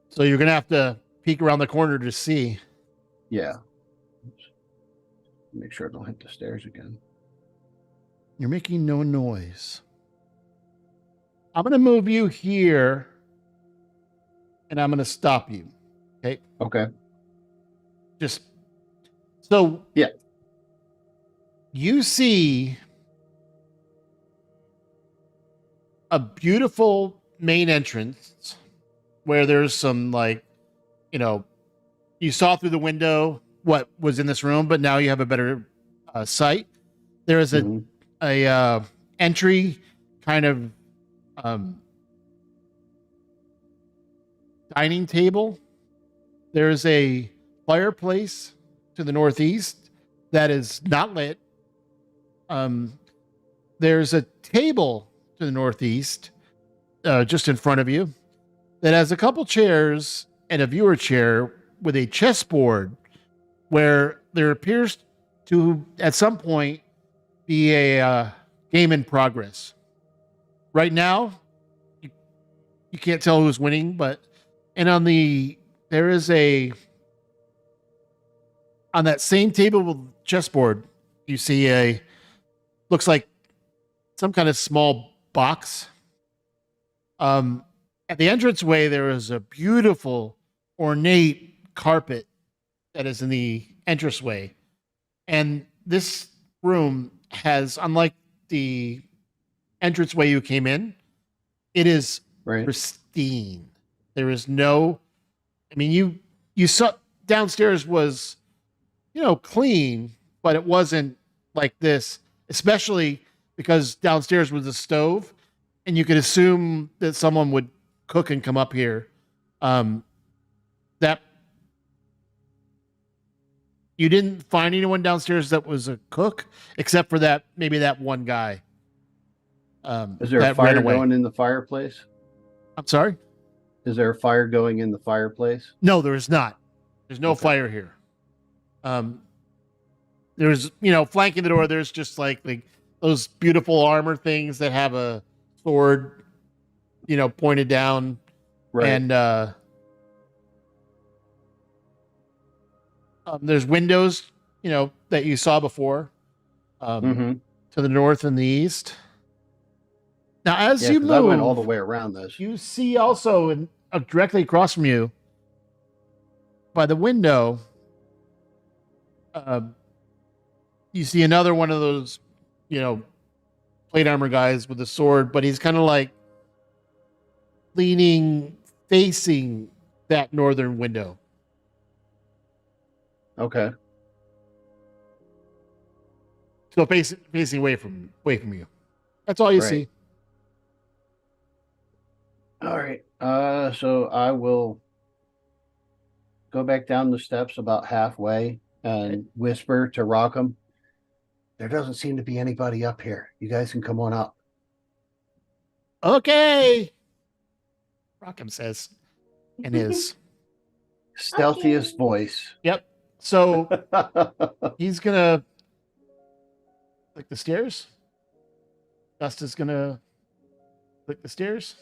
So you're going to have to peek around the corner to see. Yeah. Make sure I don't hit the stairs again. You're making no noise. I'm going to move you here, and I'm going to stop you. Okay? Okay. Just so yeah, you see a beautiful main entrance where there's some you saw through the window what was in this room, but now you have a better sight. There is a entry kind of dining table. There's a fireplace to the northeast that is not lit. There's a table to the northeast, just in front of you, that has a couple chairs and a viewer chair with a chessboard where there appears to, at some point, be a game in progress. Right now, you can't tell who's winning, there is on that same table with chessboard, you see looks like some kind of small box. At the entranceway, there is a beautiful, ornate carpet that is in the entranceway. And this room has, unlike the entranceway you came in, it is pristine. There is no, you saw downstairs was, clean, but it wasn't like this, especially because downstairs was a stove and you could assume that someone would cook and come up here. That you didn't find anyone downstairs that was a cook, except for maybe that one guy. Is there a fire going in the fireplace? I'm sorry? Is there a fire going in the fireplace? No, there is not. There's no fire here. There's, flanking the door, there's just like those beautiful armor things that have a sword, pointed down. Right. And there's windows, that you saw before, to the north and the east. Now, as you move, I went all the way around this. You see also directly across from you, by the window, you see another one of those, plate armor guys with a sword, but he's kind of like leaning, facing that northern window. Okay. So facing away from you. That's all you see. All right. So I will go back down the steps about halfway and whisper to Rockham. There doesn't seem to be anybody up here. You guys can come on up. Okay. Rockham says in his stealthiest voice. Yep. So he's gonna click the stairs. Dust is gonna click the stairs.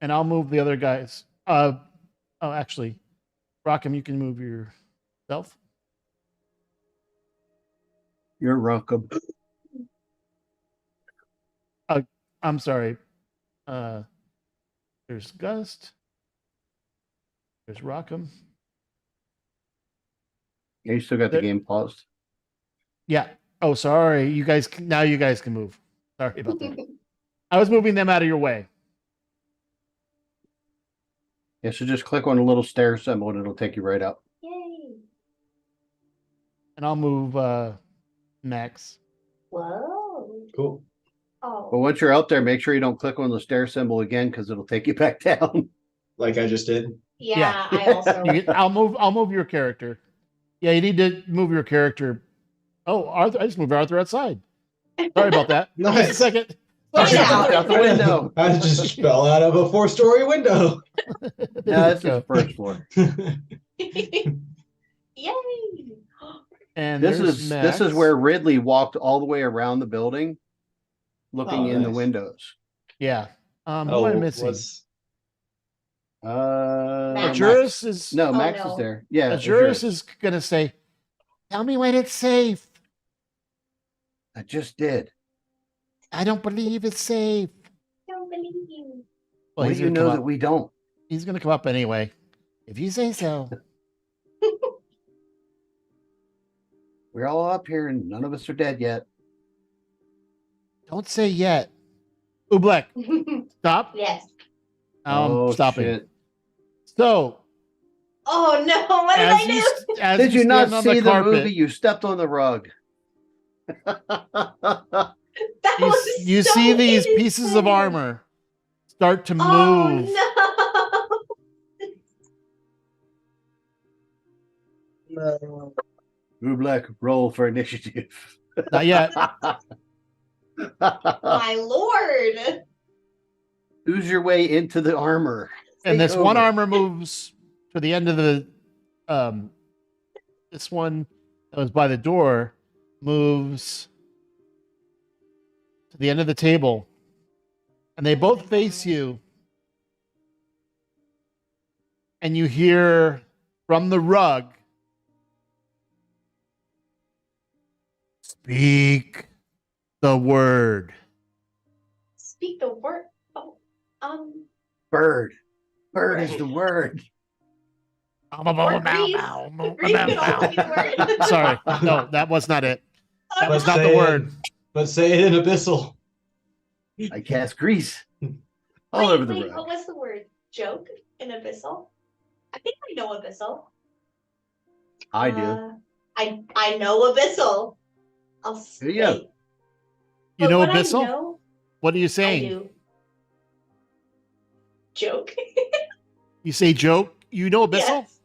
And I'll move the other guys. Actually, Rockham, you can move yourself. You're Rockham. I'm sorry. There's Gust. There's Rockham. Yeah, you still got the game paused. Yeah. Oh, sorry. You guys can move. Sorry about that. I was moving them out of your way. Yeah, so just click on the little stair symbol and it'll take you right up. Yay. And I'll move Max Whoa. Cool. Oh. But once you're out there, make sure you don't click on the stair symbol again because it'll take you back down. Like I just did. Yeah, I also. I'll move your character. Yeah, you need to move your character. Oh, Arthur! I just moved Arthur outside. Sorry about that. Just a Nice. second. Get out. Out the window. I just fell out of a 4-story window. No, this is the first floor. Yay! And This there's is Max. this is where Ridley walked all the way around the building, looking Oh, in the nice. windows. Yeah. Who am I missing? was- Max. Juris is No, Oh, Max no. is there. Yeah, Juris is gonna say, "Tell me when it's safe." I just did. I don't believe it's safe. Don't believe you. Well, What he's do you gonna know come that up. we don't? He's gonna come up anyway. If you say so. We're all up here and none of us are dead yet. Don't say yet. Oobleck, stop. Yes. Stopping. Shit. So, Oh no! What did as I you, do? as Did you not stand on see the carpet, movie? You stepped on the rug. That you, was you so see these pieces of innocent. armor start to move. Oh no! Rublek, roll for initiative. Not yet. My lord! Ooze your way into the armor. And Take this one over. armor moves to the end of the this one that was by the door moves to the end of the table, and they both face you, and you hear from the rug, "Speak the word." Speak the word. Oh, Bird. Bird is the word. Reese can also be the word. Sorry, no, that was not it. That was But not say the it- word. But say it in abyssal. I cast grease all over the Wait, rug. what was the word? Joke in abyssal? I think I know abyssal. I do. I know abyssal. I'll There you go. say. You But know what abyssal? I know, What are you I saying? do. Joke. You say joke. You know abyssal, Yes.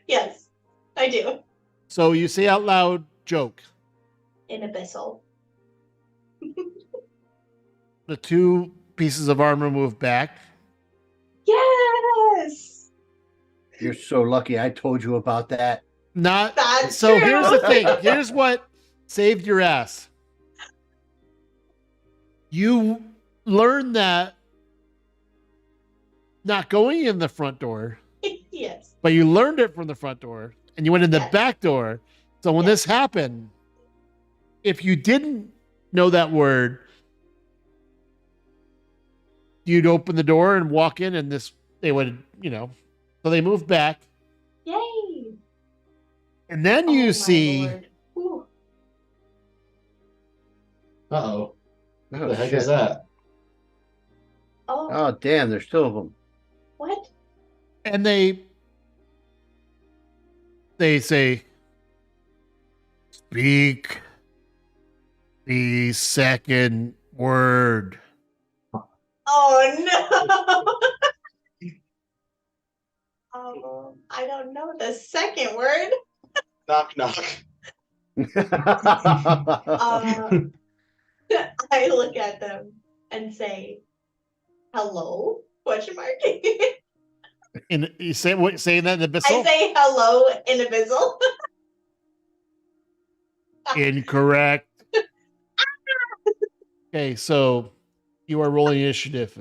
Yes, I do. so you say out loud joke. In abyssal. The two pieces of armor move back. Yes. You're so lucky I told you about that. Not That's so. true. Here's the thing. Here's what saved your ass. You learned that not going in the front door, Yes. but you learned it from the front door, and you went in the Yes. back door. So when Yes. this happened, if you didn't know that word, you'd open the door and walk in, and they would, so they moved back, Yay. and then Oh, you my see Lord. Ooh. Uh-oh. What Oh, the heck shit. is that? Oh, Oh, damn, there's two of them. what? and they say, "Speak the second word." Oh no. I don't know the second word. Knock, knock. I look at them and say, "Hello?" Question mark. And you say what? Saying that in I abyssal? say hello in abyssal. Incorrect. Okay, so you are rolling initiative.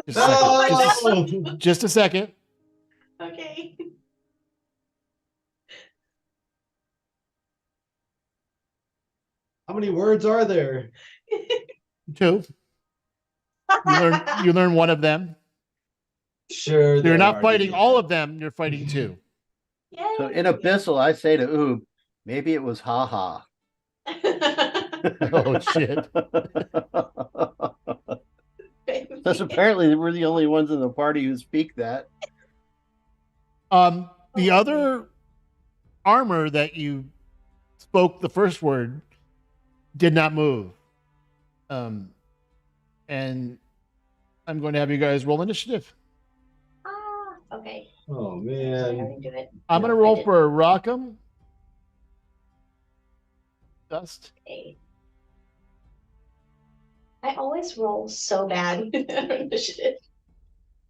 Just a second. Oh, Just a- No! just a second. Okay. How many words are there? Two. You learn one of them. Sure. You're there not are. fighting all of them. You're fighting two. Yay. So in Abyssal, I say to Oob, maybe it was haha. Oh shit! Because apparently we're the only ones in the party who speak that. The other armor that you spoke the first word did not move. And I'm going to have you guys roll initiative. Okay. Oh Did I man. already do it? I'm No, going to I roll didn't. for Rockham. Dust. Okay. I always roll so bad with initiative.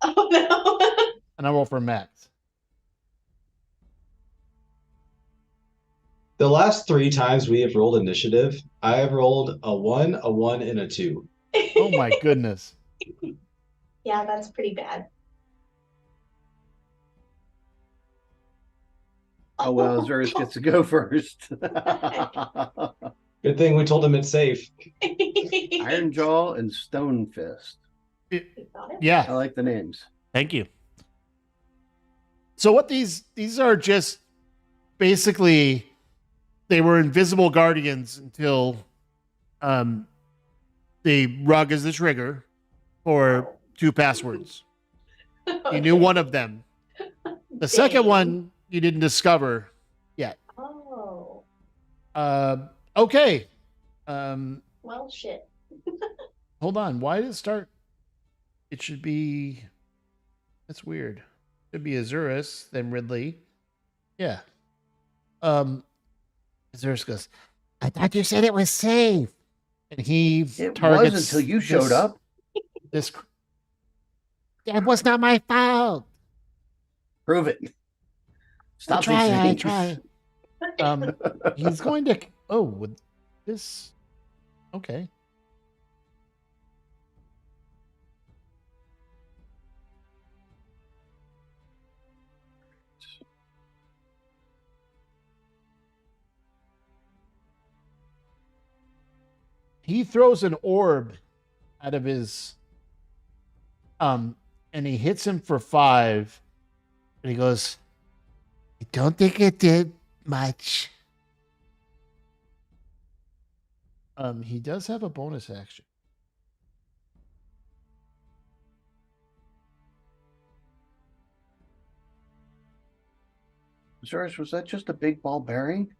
Oh no. And I roll for Max. The last 3 times we have rolled initiative, I have rolled a 1, a 1, and a 2. Oh my goodness. Yeah, that's pretty bad. Oh well, Zurus gets to go first. Good thing we told him it's safe. Iron Jaw and Stone Fist. You got it? Yeah. I like the names. Thank you. So what these are just basically they were invisible guardians until they rug as the trigger for 2 passwords. You knew one of them. The second Dang. one you didn't discover yet. Oh. Okay. Well, shit. Hold on. Why did it start? It should be. That's weird. It should be Azurus, then Ridley. Yeah. Azurus goes, I thought you said it was safe. And he It targets was until you showed up. This. That was not my fault. Prove it. Stop I these try. things. He's going to. Oh, with this. Okay. He throws an orb out of his and he hits him for 5. And he goes, I don't think it did much. He does have a bonus action. Zurus, was that just a big ball bearing?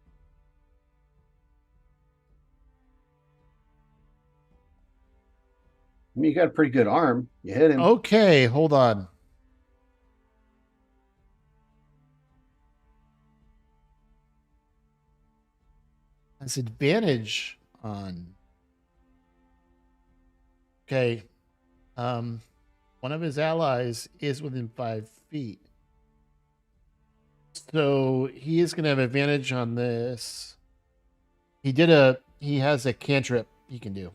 I mean, you got a pretty good arm. You hit him. Okay, hold on. Has advantage on. Okay. One of his allies is within 5 feet. So he is going to have advantage on this. He has a cantrip he can do.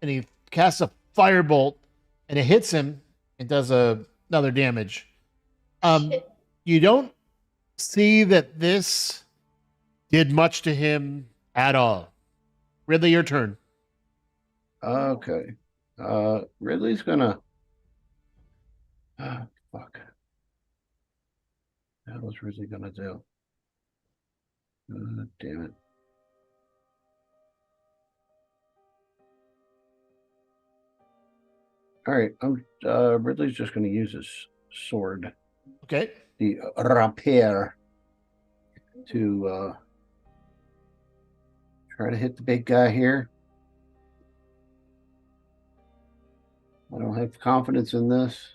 And he casts a firebolt and it hits him and does another damage. Shit. You don't see that this did much to him at all. Ridley, your turn. Okay. Ridley's gonna. Fuck. What was Ridley gonna do? Damn it. All right. Ridley's just gonna use his sword, Okay. the rapier, to try to hit the big guy here. I don't have confidence in this.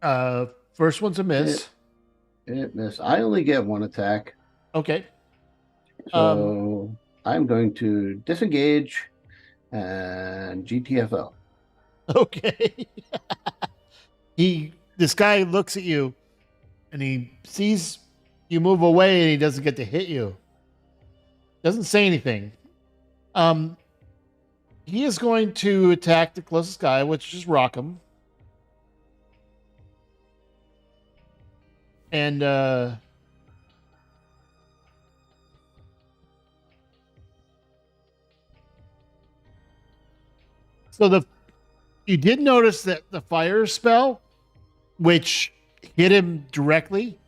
First one's a miss. It missed. I only get 1 attack. Okay. So I'm going to disengage and GTFO. Okay. This guy looks at you and he sees you move away and he doesn't get to hit you. Doesn't say anything. He is going to attack the closest guy, which is Rockham. And so you did notice that the fire spell, which hit him directly,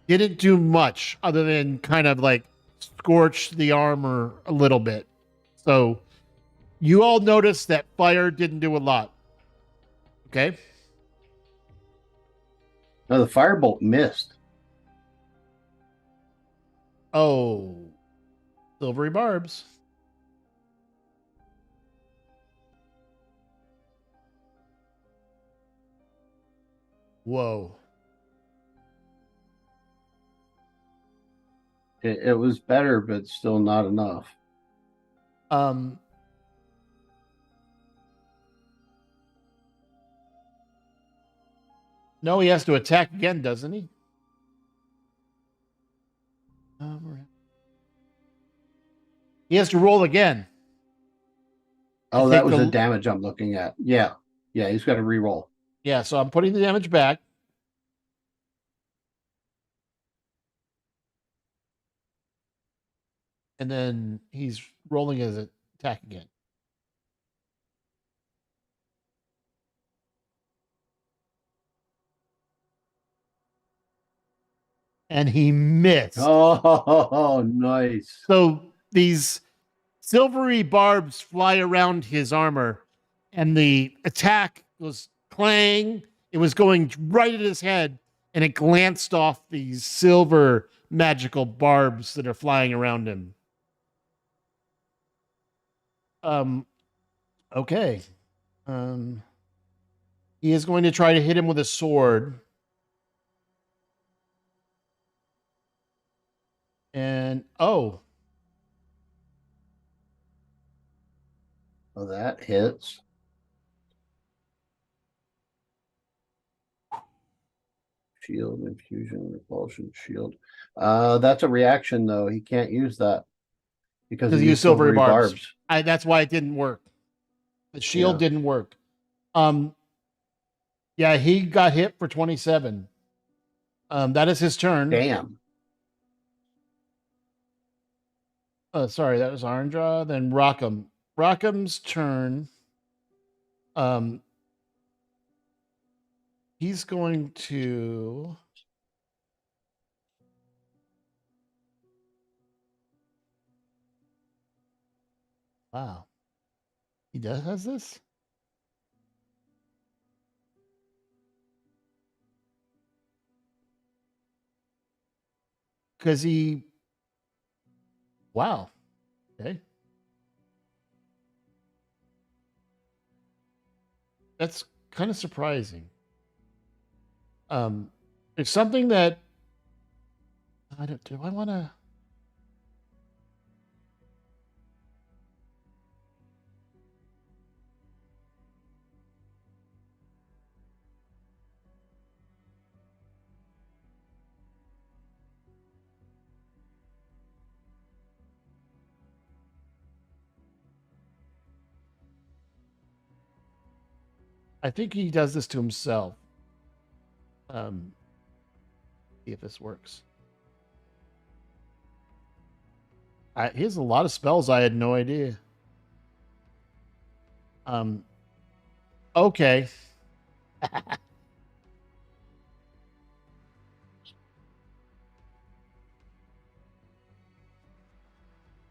didn't do much other than kind of like scorch the armor a little bit. So you all noticed that fire didn't do a lot. Okay. No, the firebolt missed. Oh, silvery barbs. Whoa. It was better, but still not enough. Um. No, he has to attack again, doesn't he? He has to roll again. Oh, And that take was the- the damage I'm looking at. Yeah. Yeah, he's got to re-roll. Yeah, so I'm putting the damage back. And then he's rolling his attack again. And he missed. Oh, nice. So these silvery barbs fly around his armor, and the attack was clang. It was going right at his head, and it glanced off these silver magical barbs that are flying around him. Okay. He is going to try to hit him with a sword. And Oh, that hits. Shield, infusion, repulsion, shield. That's a reaction though. He can't use that because he he used used silvery silvery barbs. barbs. That's why it didn't work. The shield Yeah. didn't work. Yeah, he got hit for 27. That is his turn. Damn. Sorry, that was Arndra. Then Rockham. Rockham's turn. He's going to. Wow. He does has this? Because he. Wow. Okay. That's kind of surprising. It's something that I don't. Do I want to? I think he does this to himself. See if this works. He has a lot of spells. I had no idea. Okay.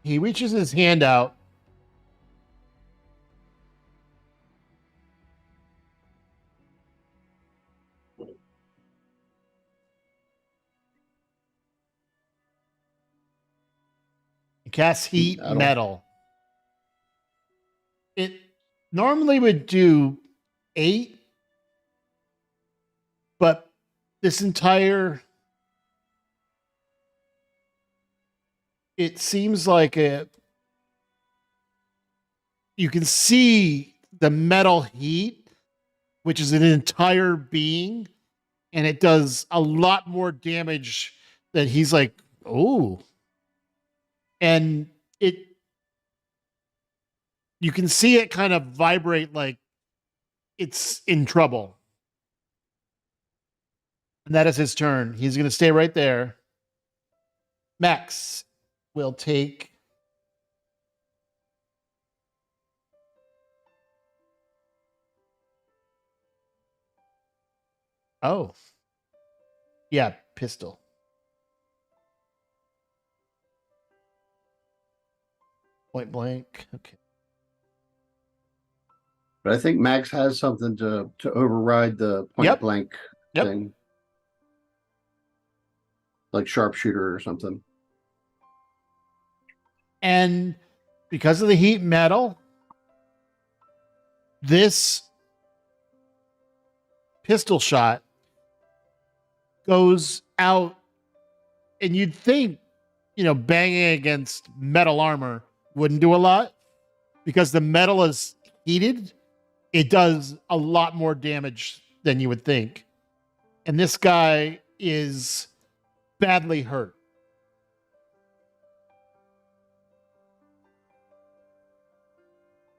He reaches his hand out. He casts heat metal. It normally would do 8, but this entire it seems like you can see the metal heat, which is an entire being, and it does a lot more damage that he's like, oh. And you can see it kind of vibrate like it's in trouble. And that is his turn. He's going to stay right there. Max will take. Oh. Yeah, pistol. Point blank. Okay. But I think Max has something to override the point Yep. blank Yep. thing. Like sharpshooter or something. And because of the heat metal, this pistol shot goes out, and you'd think, banging against metal armor wouldn't do a lot because the metal is heated. It does a lot more damage than you would think. And this guy is badly hurt.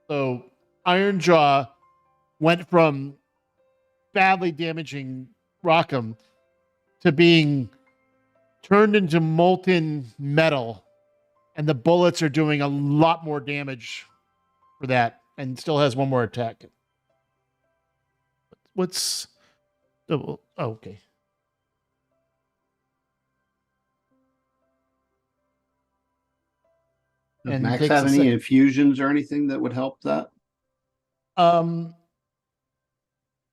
So Ironjaw went from badly damaging Rockham to being turned into molten metal, and the bullets are doing a lot more damage for that, and still has one more attack. What's double? Oh, okay. Does And Max takes have a any second. infusions or anything that would help that? I'm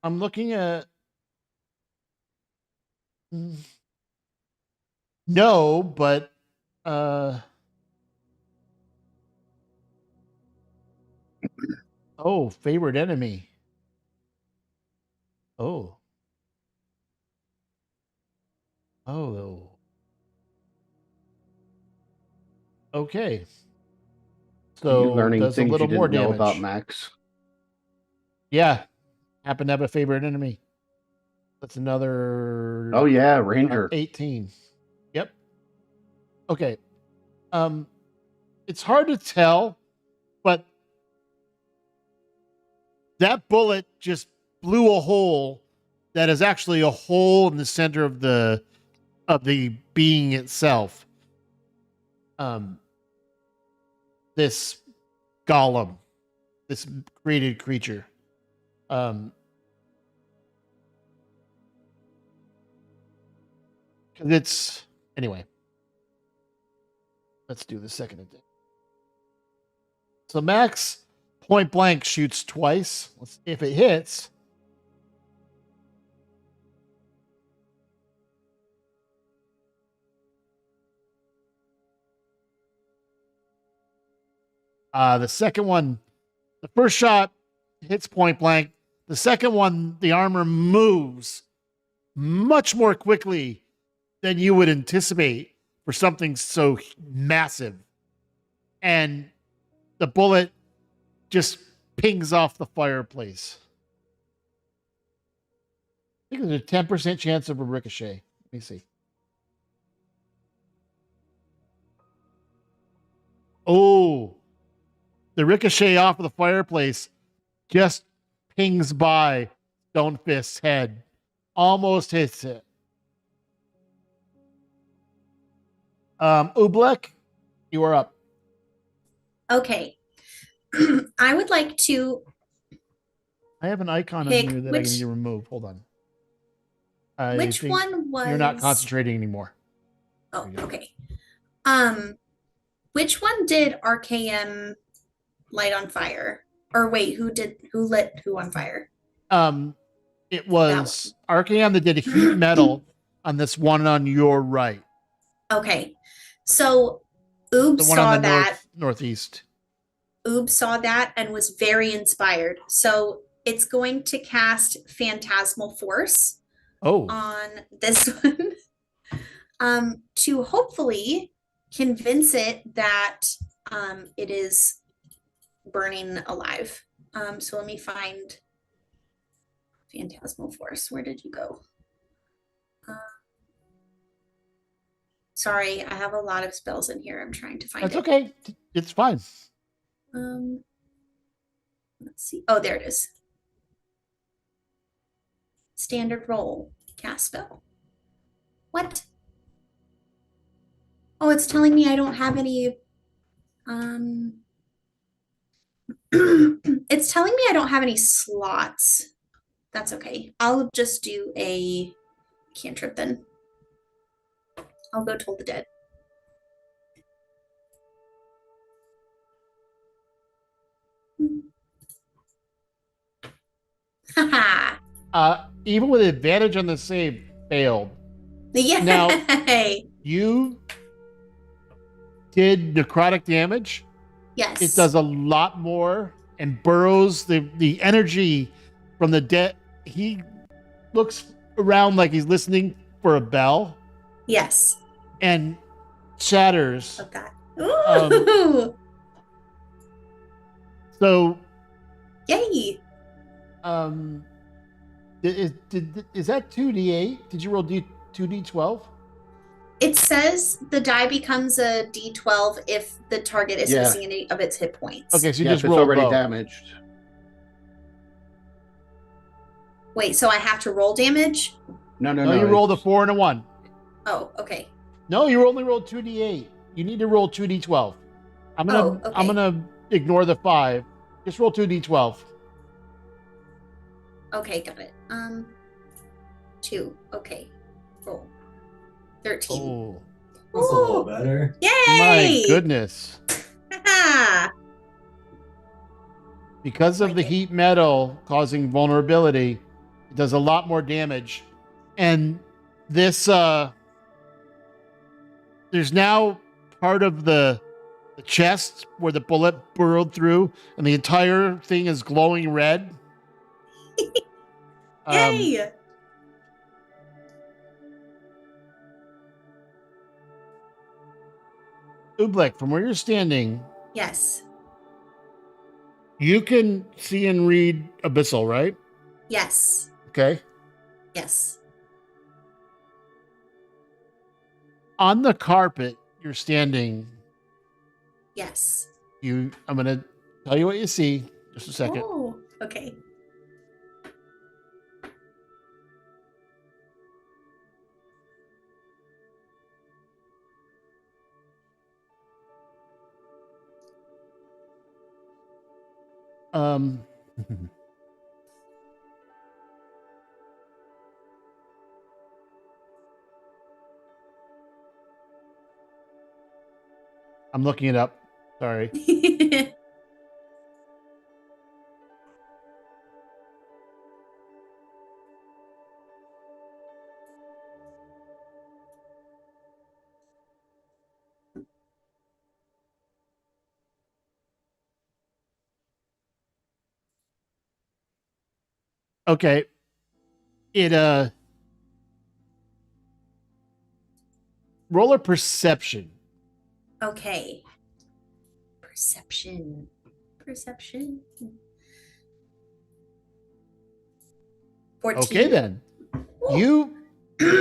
looking at. No, but oh, favorite enemy. Oh. Oh. Okay. So You're learning does a things little you more didn't know damage. about Max. Yeah. Happen to have a favorite enemy. That's another Oh yeah, Ranger. 18. Yep. Okay. It's hard to tell, but that bullet just blew a hole that is actually a hole in the center of the being itself. This golem, this created creature. It's anyway. Let's do the second attack. So Max point blank shoots twice. If it hits, the second one, the first shot hits point blank. The second one, the armor moves much more quickly than you would anticipate for something so massive. And the bullet just pings off the fireplace. I think there's a 10% chance of a ricochet. Let me see. Oh, the ricochet off of the fireplace just pings by Stonefist's head. Almost hits it. Oobleck, you are up. Okay. I would like to I have an icon on pick you that I need to remove. Hold on. which think one was You're not concentrating anymore. Oh, okay. Which one did RKM light on fire? Or wait, who lit who on fire? It was Archaeon that did a heat metal on this one on your right. Okay. So Oob The one saw on the that. northeast. Oob saw that and was very inspired. So it's going to cast Phantasmal Force Oh, on this one. To hopefully convince it that it is burning alive. So let me find Phantasmal Force. Where did you go? Sorry, I have a lot of spells in here. I'm trying to find that's it. okay. It's fine. Let's see. Oh, there it is. Standard roll, cast spell. What? Oh, it's telling me I don't have any. It's telling me I don't have any slots. That's okay. I'll just do a cantrip then. I'll go Toll the Dead. Haha. Even with advantage on the save, failed. Yay. You did necrotic damage. Yes. It does a lot more and burrows the energy from the dead. He looks around like he's listening for a bell Yes. and shatters. Love that. Ooh. So, Yay. is that 2d8? Did you roll 2d12? It says the die becomes a d12 if the target is Yeah. missing any of its hit points. Okay, so you Yeah, just if it's rolled already both. damaged. Wait, so I have to roll damage? No, No, you rolled a it's- 4 and a 1. Oh, okay. No, you only rolled 2d8. You need to roll 2d12. I'm okay. gonna ignore the 5. Just roll 2d12. Okay, got it. 2. Okay. Roll. 13. Oh, That's a little better. Yay! my goodness. Ah, Because of Like the it. heat metal causing vulnerability, it does a lot more damage. And this there's now part of the chest where the bullet burrowed through, and the entire thing is glowing red. yay! Oobleck, from where you're standing, Yes. you can see and read Abyssal, right? Yes. Okay. Yes. On the carpet, you're standing. Yes. I'm gonna tell you what you see. Just a second. Oh, okay. Um, I'm looking it up. Sorry. Okay. It roll a perception. Okay. Perception. Perception. 14. Okay then. You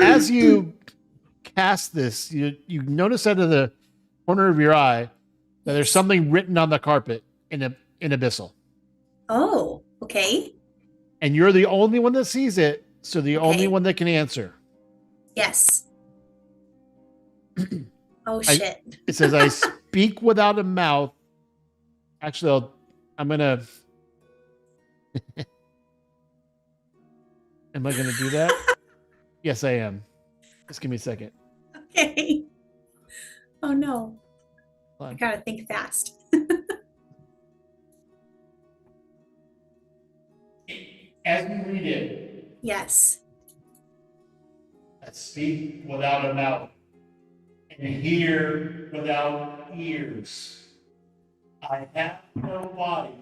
as you cast this, you notice out of the corner of your eye that there's something written on the carpet in Abyssal. Oh, okay. And you're the only one that sees it, so the only Okay. one that can answer. Yes. Oh, I- shit. It says, I speak without a mouth. Actually, I'm going to. Am I going to do that? Yes, I am. Just give me a second. Okay. Oh, no. Hold I on. gotta think fast. As we read it, Yes. I speak without a mouth and hear without ears. I have no body,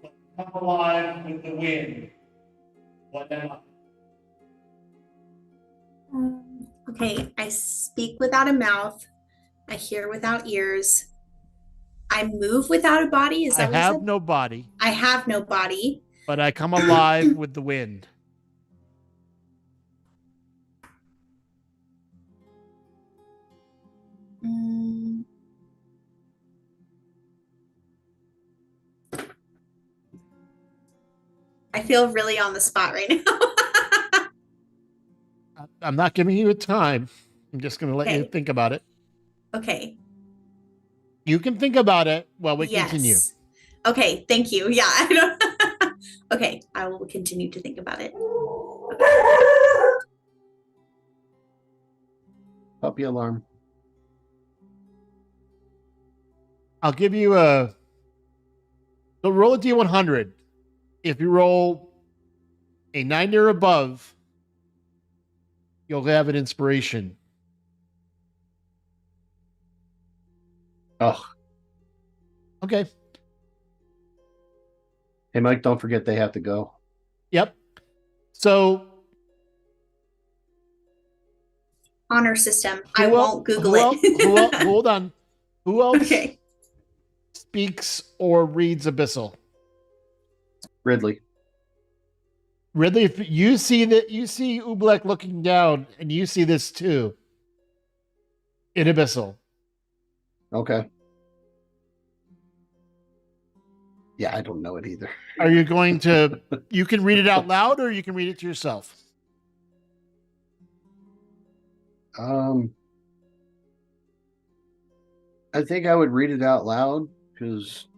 but come alive with the wind. What am I? Okay, I speak without a mouth. I hear without ears. I move without a body. Is I that what you have said? no body, I have no body. but I come alive with the wind. Mm. I feel really on the spot right now. I'm not giving you a time. I'm just going to let you Okay. think about it. Okay. You can think about it while we Yes. continue. Okay, thank you. Yeah, I don't Okay, I will continue to think about it. Puppy alarm. I'll give you a. So roll a d100. If you roll a 90 or above, you'll have an inspiration. Oh, Okay. hey, Mike, don't forget they have to go. Yep. So Honor system. I who el- won't Google who el- it. who el- hold on. Who else Okay. speaks or reads Abyssal? Ridley. Ridley, if you see that, you see Ublek looking down, and you see this too in Abyssal. Okay. Yeah, I don't know it either. Are you going to? You can read it out loud, or you can read it to yourself. I think I would read it out loud because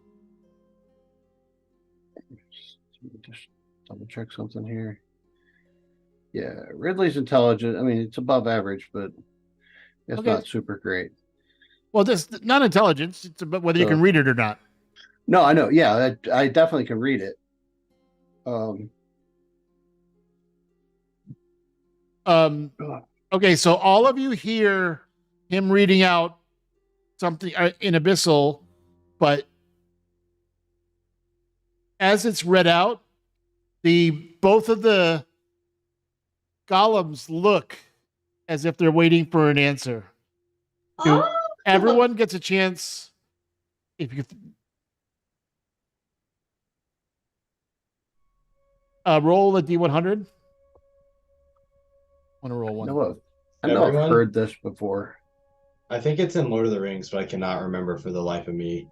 just double check something here. Yeah, Ridley's intelligent. I mean, it's above average, but it's Okay. not super great. Well, this not intelligence. It's about whether you can read it or not. No, I know. Yeah, I definitely can read it. Okay, so all of you hear him reading out something in Abyssal, but as it's read out, both of the golems look as if they're waiting for an answer. Oh, Everyone gets a chance. If you roll a D100. Want to roll one? I know I've Everyone? heard this before. I think it's in Lord of the Rings, but I cannot remember for the life of me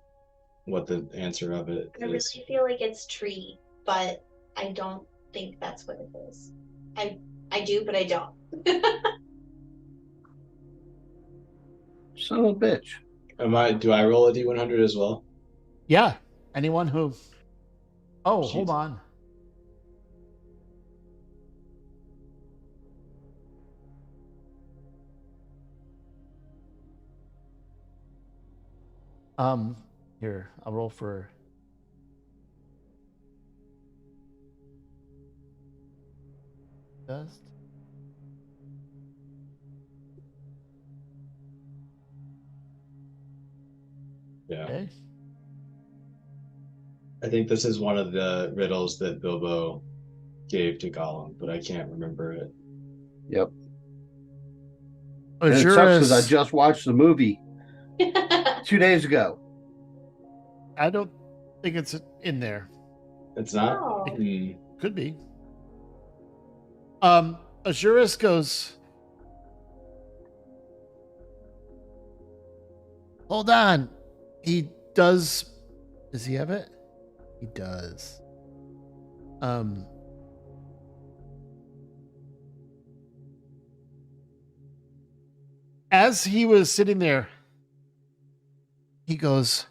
what the answer of it I is. really feel like it's tree, but I don't think that's what it is. I do, but I don't. Son of a bitch. Do I roll a D100 as well? Yeah. Anyone who. Oh, hold Jeez. on. Here, I'll roll for. Dust. Yeah. Okay. I think this is one of the riddles that Bilbo gave to Gollum, but I can't remember it. Yep. And it sucks because I just watched the movie 2 days ago. I don't think it's in there. It's not? Oh. Hmm. Could be. Azurus goes. Hold on. He does. Does he have it? He does. As he was sitting there, he goes,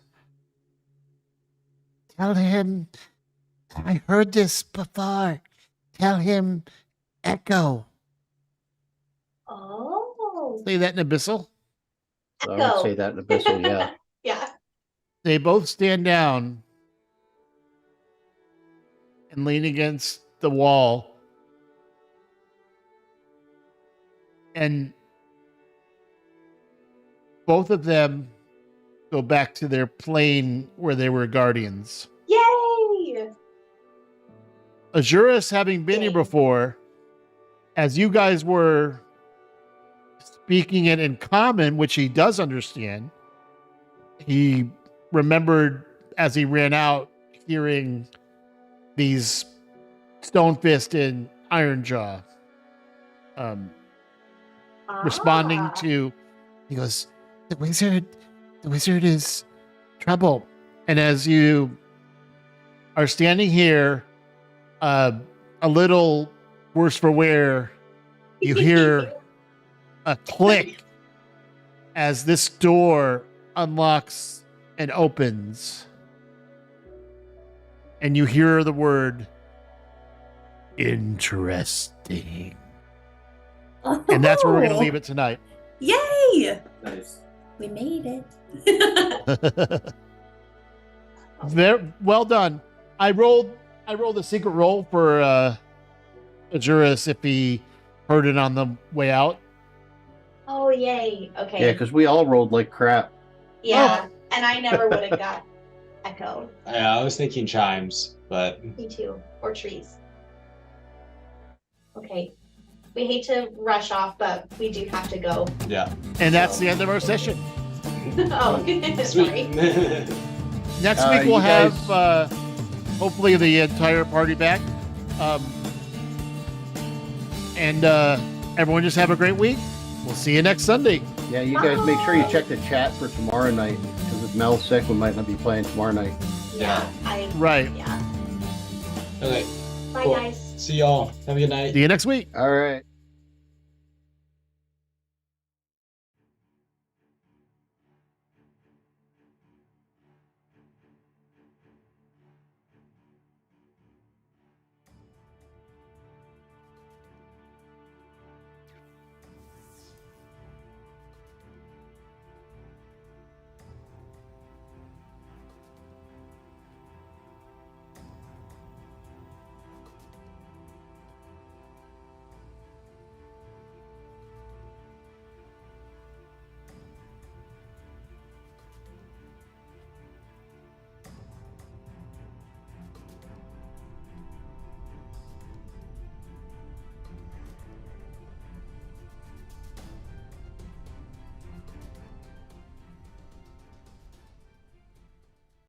"Tell him I heard this before. Tell him Echo." Oh. Say that in Abyssal. I would say that in Abyssal, yeah. Yeah. They both stand down and lean against the wall. And both of them go back to their plane where they were guardians. Yay! Azurus, having been here before, as you guys were speaking it in common, which he does understand, he remembered as he ran out hearing these Stonefist and Ironjaw responding to. He goes, the wizard is trouble. And as you are standing here, a little worse for wear, you hear a click as this door unlocks and opens, and you hear the word interesting. And that's where we're going to leave it tonight. Yay! Nice. We made it. Very well done. I rolled a secret roll for Ajuris if he heard it on the way out. Oh, yay. Okay. Yeah, because we all rolled like crap. Yeah, and I never would have got echoed. Yeah, I was thinking chimes, but Me too. Or trees. Okay. We hate to rush off, but we do have to go. yeah. And that's the end of our session. Oh, sorry. Sweet. Next Uh, week we'll you have guys- hopefully the entire party back. And everyone just have a great week. We'll see you next Sunday. Yeah, you guys make sure you check the chat for tomorrow night. Because if Mel's sick, we might not be playing tomorrow night. Yeah. Right. Yeah. Okay. Bye, Cool. guys. See y'all. Have a good night. See you next week. All right.